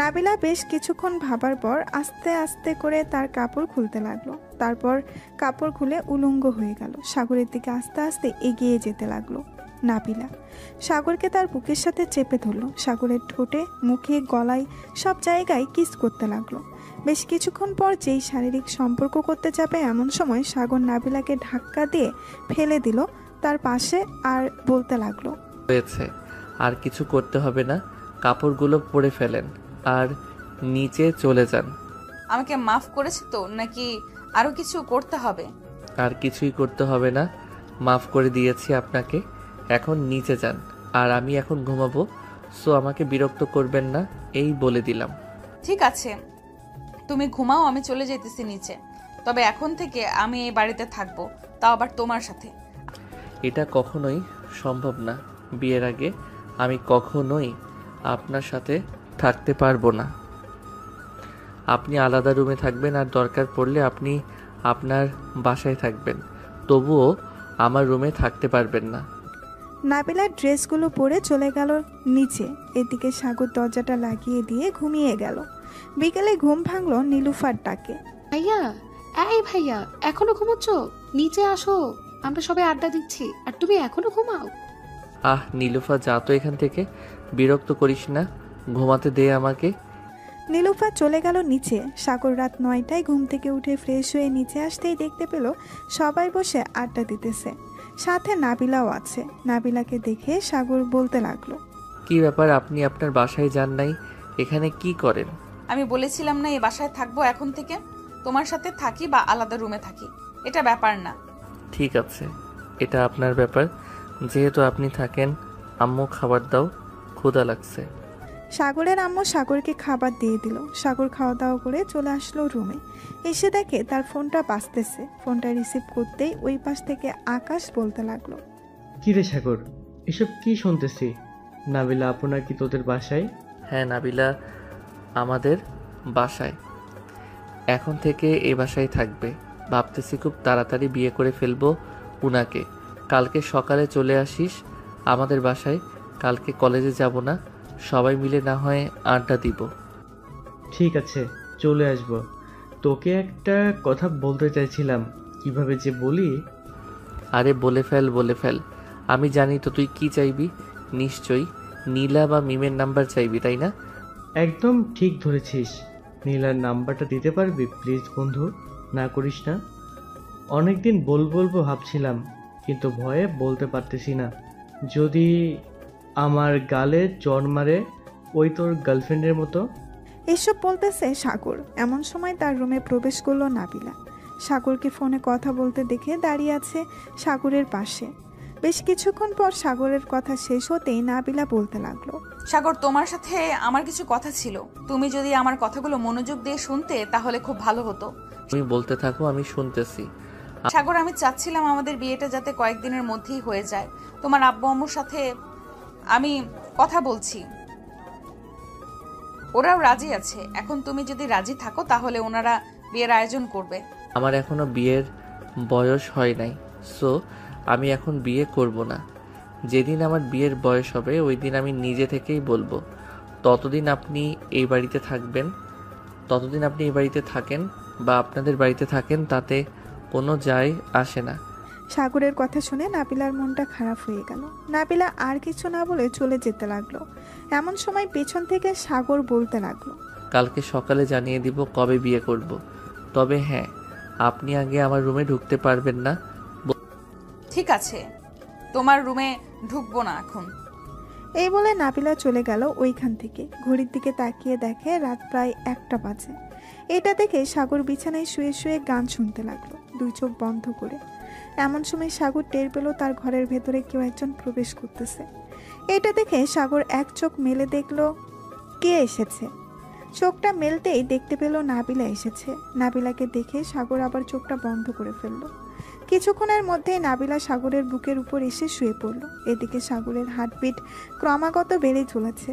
নাবিলা বেশ কিছুক্ষণ ভাবার পর আস্তে আস্তে করে তার কাপড় খুলতে লাগলো। তারপর কাপড় খুলে উলঙ্গ হয়ে গেল। সাগরের দিকে আস্তে আস্তে এগিয়ে যেতে লাগলো নাবিলা। সাগরকে তার বুকের সাথে চেপে ধরলো। সাগরের ঠোঁটে, মুখে, গলায় সব জায়গায় কিস করতে লাগলো। বেশ কিছুক্ষণ পর যেই শারীরিক সম্পর্ক করতে যাবে এমন সময় সাগর নাবিলাকে ধাক্কা দিয়ে ফেলে দিল তার পাশে আর বলতে লাগলো, হয়েছে, আর কিছু করতে হবে না, কাপড়গুলো পরে ফেলেন আর নিচে চলে যান। আমাকে মাফ করেছে তো, নাকি আরো কিছু করতে হবে? আর কিছুই করতে হবে না, মাফ করে দিয়েছি আপনাকে। এখন নিচে যান, আর আমি এখন ঘুমাবো, সো আমাকে বিরক্ত করবেন না, এই বলে দিলাম। ঠিক আছে, তুমি ঘুমাও, আমি চলে যেতেছি নিচে। তবে এখন থেকে আমি এই বাড়িতে থাকবো, তাও আবার তোমার সাথে। এটা কখনোই সম্ভব না। বিয়ের আগে আমি কখনোই আপনার সাথে থাকতে পারবো না। আপনি আলাদা রুমে থাকবেন, আর দরকার পড়লে আপনি আপনার বাসায় থাকবেন, তবুও আমার রুমে থাকতে পারবেন না। নাবিলার ড্রেসগুলো পরে চলে গেল নিচে। এদিকে সাগর দরজাটা লাগিয়ে দিয়ে ঘুমিয়ে গেল। বিকেলে ঘুম ভাঙলো নীলুফার ডাকে। ভাইয়া, এই ভাইয়া, এখনো ঘুমোচ্ছ? নিচে আসো, আমরা সবাই আড্ডা দিচ্ছি আর তুমি এখনো ঘুমাও। আহ নীলুফা, যা তো এখান থেকে, বিরক্ত করিস না, ঘুমাতে দে আমাকে। নীলুফা চলে গেল নিচে। সাগর রাত 9টায় ঘুম থেকে উঠে ফ্রেশ হয়ে নিচে আসতেই দেখতে পেল সবাই বসে আড্ডা দিতেছে, সাথে নাবিলাও আছে। নাবিলাকে দেখে সাগর বলতে লাগলো, কি ব্যাপার, আপনি আপনার বাসায় যান নাই, এখানে কি করেন? আমি বলেছিলাম না এই বাসায় থাকবো এখন থেকে, তোমার সাথে থাকি বা আলাদা রুমে থাকি, এটা ব্যাপার না। ঠিক আছে, এটা আপনার ব্যাপার, যেহেতু আপনি থাকেন। আম্মু খাবার দাও, ক্ষুধা লাগছে। সাগরের আম্মু সাগরকে খাবার দিয়ে দিল। সাগর খাওয়া দাওয়া করে চলে আসলো রুমে। এসে দেখে তার ফোনটা বাজতেছে। ফোনটা রিসিভ করতেই ওই পাশ থেকে আকাশ বলতে লাগলো, কি রে সাগর, এসব কি শুনতেছি? নাবিলা আপু নাকি তোদের বাসায়? হ্যাঁ, নাবিলা আমাদের বাসায় এখন থেকে এই বাসায় থাকবে। ভাবতেছি খুব তাড়াতাড়ি বিয়ে করে ফেলবো উনাকে। কালকে সকালে চলে আসিস আমাদের বাসায়। কালকে কলেজে যাব না, সবাই মিলে না হয় আড্ডা দিব। ঠিক আছে, চলে আসবো। তোকে একটা কথা বলতে চাইছিলাম, কিভাবে যে বলি। আরে বলে ফেল। আমি জানি তো তুই কি চাইবি। নিশ্চয়ই নীলা বা মিমের নাম্বার চাইবি, তাই না? একদম ঠিক ধরেছিস। নীলার নাম্বারটা দিতে পারবি প্লিজ বন্ধু? না করিস না। অনেকদিন বলবো ভাবছিলাম, কিন্তু ভয়ে বলতে পারতেছি না। যদি আমার গালে চড় মারে ওই তোর গার্লফ্রেন্ডের মতো। এসব বলতেছে সাগর। এমন সময় তার রুমে প্রবেশ করলো নাবিলা। সাগরকে ফোনে কথা বলতে দেখে দাঁড়িয়ে আছে সাগরের পাশে। বেশ কিছুক্ষণ পর সাগরের কথা শেষ হতেই নাবিলা বলতে লাগলো, সাগর, তোমার সাথে আমার কিছু কথা ছিল। তুমি যদি আমার কথাগুলো মনোযোগ দিয়ে শুনতে তাহলে খুব ভালো হতো। তুমি বলতে থাকো, আমি শুনতেছি। সাগর, আমি চাচ্ছিলাম আমাদের বিয়েটা যাতে কয়েকদিনের মধ্যেই হয়ে যায়। তোমার আব্বু আম্মুর সাথে আমি কথা বলছি, ওরাও রাজি আছে। এখন তুমি যদি রাজি থাকো তাহলে ওনারা বিয়ের আয়োজন করবে। আমার এখনো বিয়ের বয়স হয় নাই, সো আমি এখন বিয়ে করব না। যেদিন আমার বিয়ের বয়স হবে ওই দিন আমি নিজে থেকেই বলবো। ততদিন আপনি এই বাড়িতে থাকেন বা আপনাদের বাড়িতে থাকেন, তাতে কোনো যায় আসে না। সাগরের কথা শুনে নাবিলার মনটা খারাপ হয়ে গেল। নাবিলা আর কিছু না বলে চলে যেতে লাগলো। এমন সময় পেছন থেকে সাগর বলতে লাগলো, কালকে সকালে জানিয়ে দিব কবে বিয়ে করব। তবে হ্যাঁ, আপনি আগে আমার রুমে ঢুকতে পারবেন না। ঠিক আছে, তোমার রুমে ঢুকবো না এখন। এই বলে নাবিলা চলে গেল ওইখান থেকে। ঘড়ির দিকে তাকিয়ে দেখে রাত প্রায় 1টা বাজে। এটা দেখে সাগর বিছানায় শুয়ে শুয়ে গান শুনতে লাগলো, দুই চোখ বন্ধ করে। এমন সময় সাগর টের পেল তার ঘরের ভেতরে কেউ একজন প্রবেশ করতেছে। এটা দেখে সাগর এক চোখ মেলে দেখলো কে এসেছে। চোখটা মেলতেই দেখতে পেল নাবিলা এসেছে। নাবিলাকে দেখে সাগর আবার চোখটা বন্ধ করে ফেলল। কিছুক্ষণের মধ্যেই নাবিলা সাগরের বুকের উপর এসে শুয়ে পড়ল। এদিকে সাগরের হার্টবিট ক্রমাগত বেড়ে চলেছে।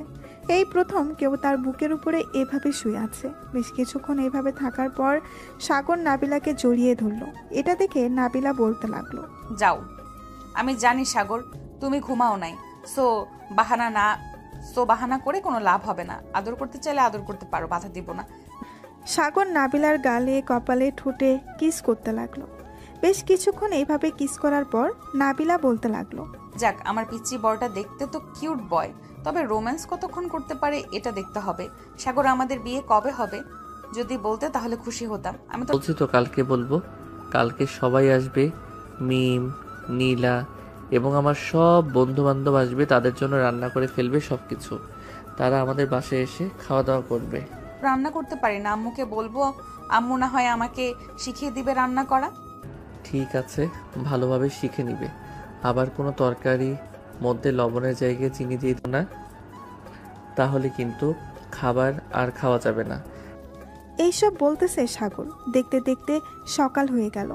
এই প্রথম কেউ তার বুকের উপরে এভাবে শুয়ে আছে। বেশ কিছুক্ষণ এভাবে থাকার পর সাগর নাবিলাকে জড়িয়ে ধরল। এটা দেখে নাবিলা বলতে লাগলো, যাও, আমি জানি সাগর তুমি ঘুমাও নাই, সো বাহানা করে কোনো লাভ হবে না। আদর করতে চাইলে আদর করতে পারো, বাধা দিব না। সাগর নাবিলার গালে কপালে ঠোঁটে কিস করতে লাগলো। বেশ কিছুক্ষণ এইভাবে কিস করার পর নাবিলা বলতে লাগলো, যাক, আমার পিচ্চি বড়টা দেখতে তো কিউট বয়, তবে রোম্যান্স কতক্ষণ করতে পারে এটা দেখতে হবে। সাগর, আমাদের বিয়ে কবে হবে? যদি বলতে তাহলে খুশি হতাম। আমি তো বলছি তো কালকে বলবো। কালকে সবাই আসবে, মিম, নীলা এবং আমার সব বন্ধু বান্ধব আসবে। তাদের জন্য রান্না করে ফেলবে সবকিছু। তারা আমাদের বাসায় এসে খাওয়া দাওয়া করবে। রান্না করতে পারি না, আম্মুকে বলবো, আম্মু না হয় আমাকে শিখিয়ে দিবে রান্না করা। ঠিক আছে, ভালোভাবে শিখে নিবে। আবার কোনো তরকারি মধ্যে লবণের জায়গায় চিনি দিয়ে দিও না, তাহলে কিন্তু খাবার আর খাওয়া যাবে না। এইসব বলতেছে সাগর। দেখতে দেখতে সকাল হয়ে গেল।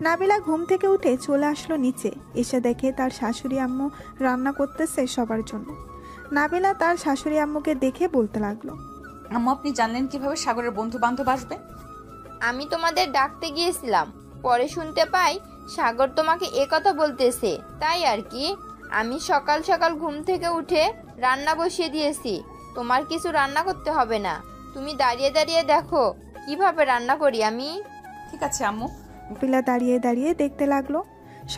নাবিলা ঘুম থেকে উঠে চলে আসলো নিচে। এসে দেখে তার শাশুড়ি আম্মু রান্না করতেছে সবার জন্য। নাবিলা তার শাশুড়ি আম্মুকে দেখে বলতে লাগলো, আম্মু, আপনি জানলেন কিভাবে সাগরের বন্ধু বান্ধব আসবে? আমি তোমাদের ডাকতে গিয়েছিলাম, পরে শুনতে পাই সাগর তোমাকে একথা বলতেছে, তাই আর কি। আমি সকাল সকাল ঘুম থেকে উঠে রান্না বসিয়ে দিয়েছি। তোমার কিছু রান্না করতে হবে না, তুমি দাঁড়িয়ে দাঁড়িয়ে দেখো কিভাবে রান্না করি আমি। ঠিক আছে আম্মু। নাবিলা দাঁড়িয়ে দাঁড়িয়ে দেখতে লাগলো।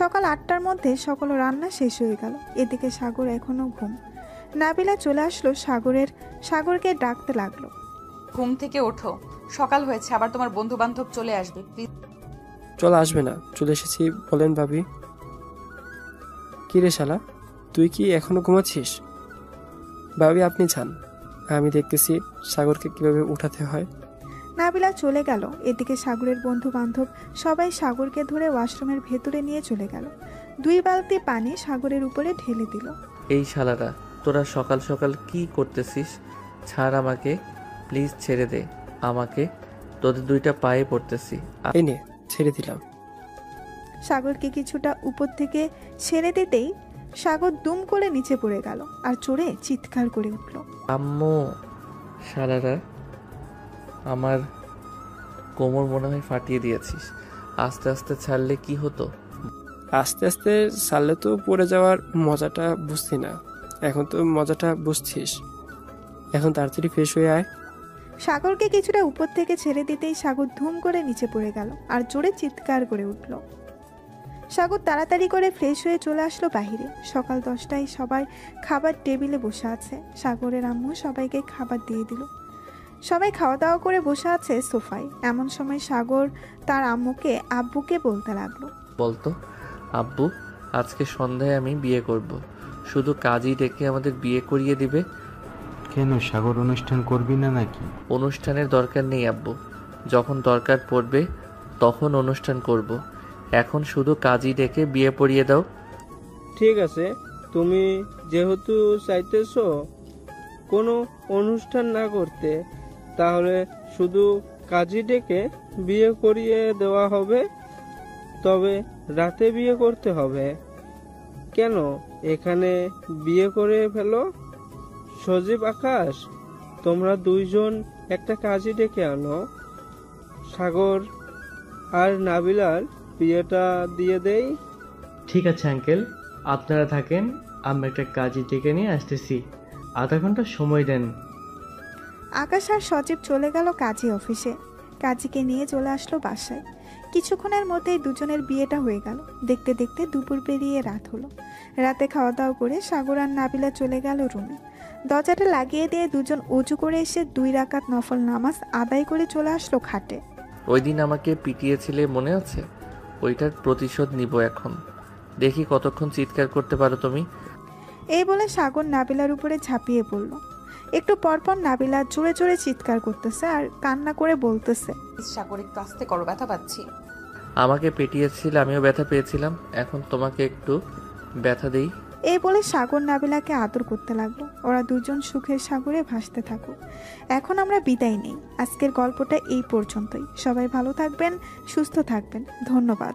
সকাল 8টার মধ্যে সকল রান্না শেষ হয়ে গেল। এদিকে সাগর এখনো ঘুম। নাবিলা চলে আসলো সাগরকে ডাকতে লাগলো, ঘুম থেকে ওঠো, সকাল হয়েছে, আবার তোমার বন্ধু বান্ধব চলে আসবে, প্লিজ। চলে আসবে না, চলে এসেছি বলেন ভাবি। কিরে শালা, তুই কি এখনো ঘুমাচ্ছিস? ভাবি আপনি যান, আমি দেখতেছি সাগরকে কিভাবে উঠাতে হয়। নাবিলা চলে গেল। এদিকে সাগরের বন্ধু বান্ধব সবাই সাগরকে ধরে ওয়াশরুমের ভেতরে নিয়ে চলে গেল। 2 বালতি পানি সাগরের উপরে ঢেলে দিল। এই শালারা, তোরা সকাল সকাল কি করতেছিস? ছাড় আমাকে, প্লিজ ছেড়ে দে আমাকে, তোদের 2টা পায়ে পড়তেছি। এই নে, ছেড়ে দিলাম। সাগরকে কিছুটা উপর থেকে ছেড়ে দিতেই সাগর দুম করে নিচে পড়ে গেল আর চড়ে চিৎকার করে উঠল, আম্মু! শালারা, আমার কোমর মনে হয় ফাটিয়ে দিয়েছিস। আস্তে আস্তে ছাড়লে কি হতো? আস্তে আস্তে ছাড়লে তো পড়ে যাওয়ার মজাটা বুঝছি না, এখন তো মজাটা বুঝছিস। এখন তাড়াতাড়ি ফ্রেশ হয়ে আয়। সাগরকে কিছুটা উপর থেকে ছেড়ে দিতেই সাগর ধুম করে নিচে পড়ে গেল আর জোরে চিৎকার করে উঠল। সাগর তাড়াতাড়ি করে ফ্রেশ হয়ে চলে আসলো বাহিরে। সকাল 10টায় সবাই খাবার টেবিলে বসে আছে। সাগরের আম্মু সবাইকে খাবার দিয়ে দিল। সবাই খাওয়া দাওয়া করে বসে আছে সোফায়। এমন সময় সাগর তার আব্বুকে বলতে লাগলো, বলতো, আব্বু, আজকে সন্ধ্যায় আমি বিয়ে করব। শুধু কাজই ডেকে আমাদের বিয়ে করিয়ে দিবে। কেন, সাগর অনুষ্ঠান করবি না নাকি? অনুষ্ঠানের দরকার নেই আব্বু, যখন দরকার পড়বে তখন অনুষ্ঠান করব। এখন শুধু কাজই ডেকে বিয়ে পড়িয়ে দাও। ঠিক আছে, তুমি যেহেতু চাইতেছো কোনো অনুষ্ঠান না করতে, তাহলে শুধু কাজী ডেকে বিয়ে করিয়ে দেওয়া হবে। তবে রাতে বিয়ে করতে হবে। কেন, এখানে বিয়ে করে ফেলো। সজীব, আকাশ, তোমরা 2জন একটা কাজী ডেকে আনো। সাগর আর নাবিলার বিয়েটা দিয়ে দেই। ঠিক আছে আঙ্কেল, আপনারা থাকেন, আমরা একটা কাজী ডেকে নিয়ে আসতেছি, আধা ঘন্টা সময় দেন। আকাশ আর সজীব চলে গেল কাজী অফিসে। কাজীকে নিয়ে চলে আসলো বাসায়। কিছুক্ষণের মধ্যেই দুজনের বিয়েটা হয়ে গেল। দেখতে দেখতে দুপুর পেরিয়ে রাত হলো। রাতে খাওয়া দাওয়া করে সাগর আর নাবিলা চলে গেল রুমে। দরজাটা লাগিয়ে দিয়ে দুজন অজু করে এসে 2 রাকাত নফল নামাজ আদায় করে চলে আসলো খাটে। ওই দিন আমাকে পিটিয়েছিলে মনে আছে? ওইটার প্রতিশোধ নিব এখন। দেখি কতক্ষণ চিৎকার করতে পারো তুমি। এই বলে সাগর নাবিলার উপরে ঝাঁপিয়ে পড়ল। একটু পরপর নাবিলা জোরে জোরে চিৎকার করতেছে আর কান্না করে বলতেছে, সাগর একটু আস্তে করো, ব্যথা পাচ্ছি। আমাকে পেটিয়েছিল, আমিও ব্যথা পেয়েছিলাম, এখন তোমাকে একটু ব্যথা দেই। এই বলে সাগর নাবিলাকে আদর করতে লাগলো। ওরা দুজন সুখের সাগরে ভাসতে থাকুক। এখন আমরা বিদায় নেই। আজকের গল্পটা এই পর্যন্তই। সবাই ভালো থাকবেন, সুস্থ থাকবেন। ধন্যবাদ।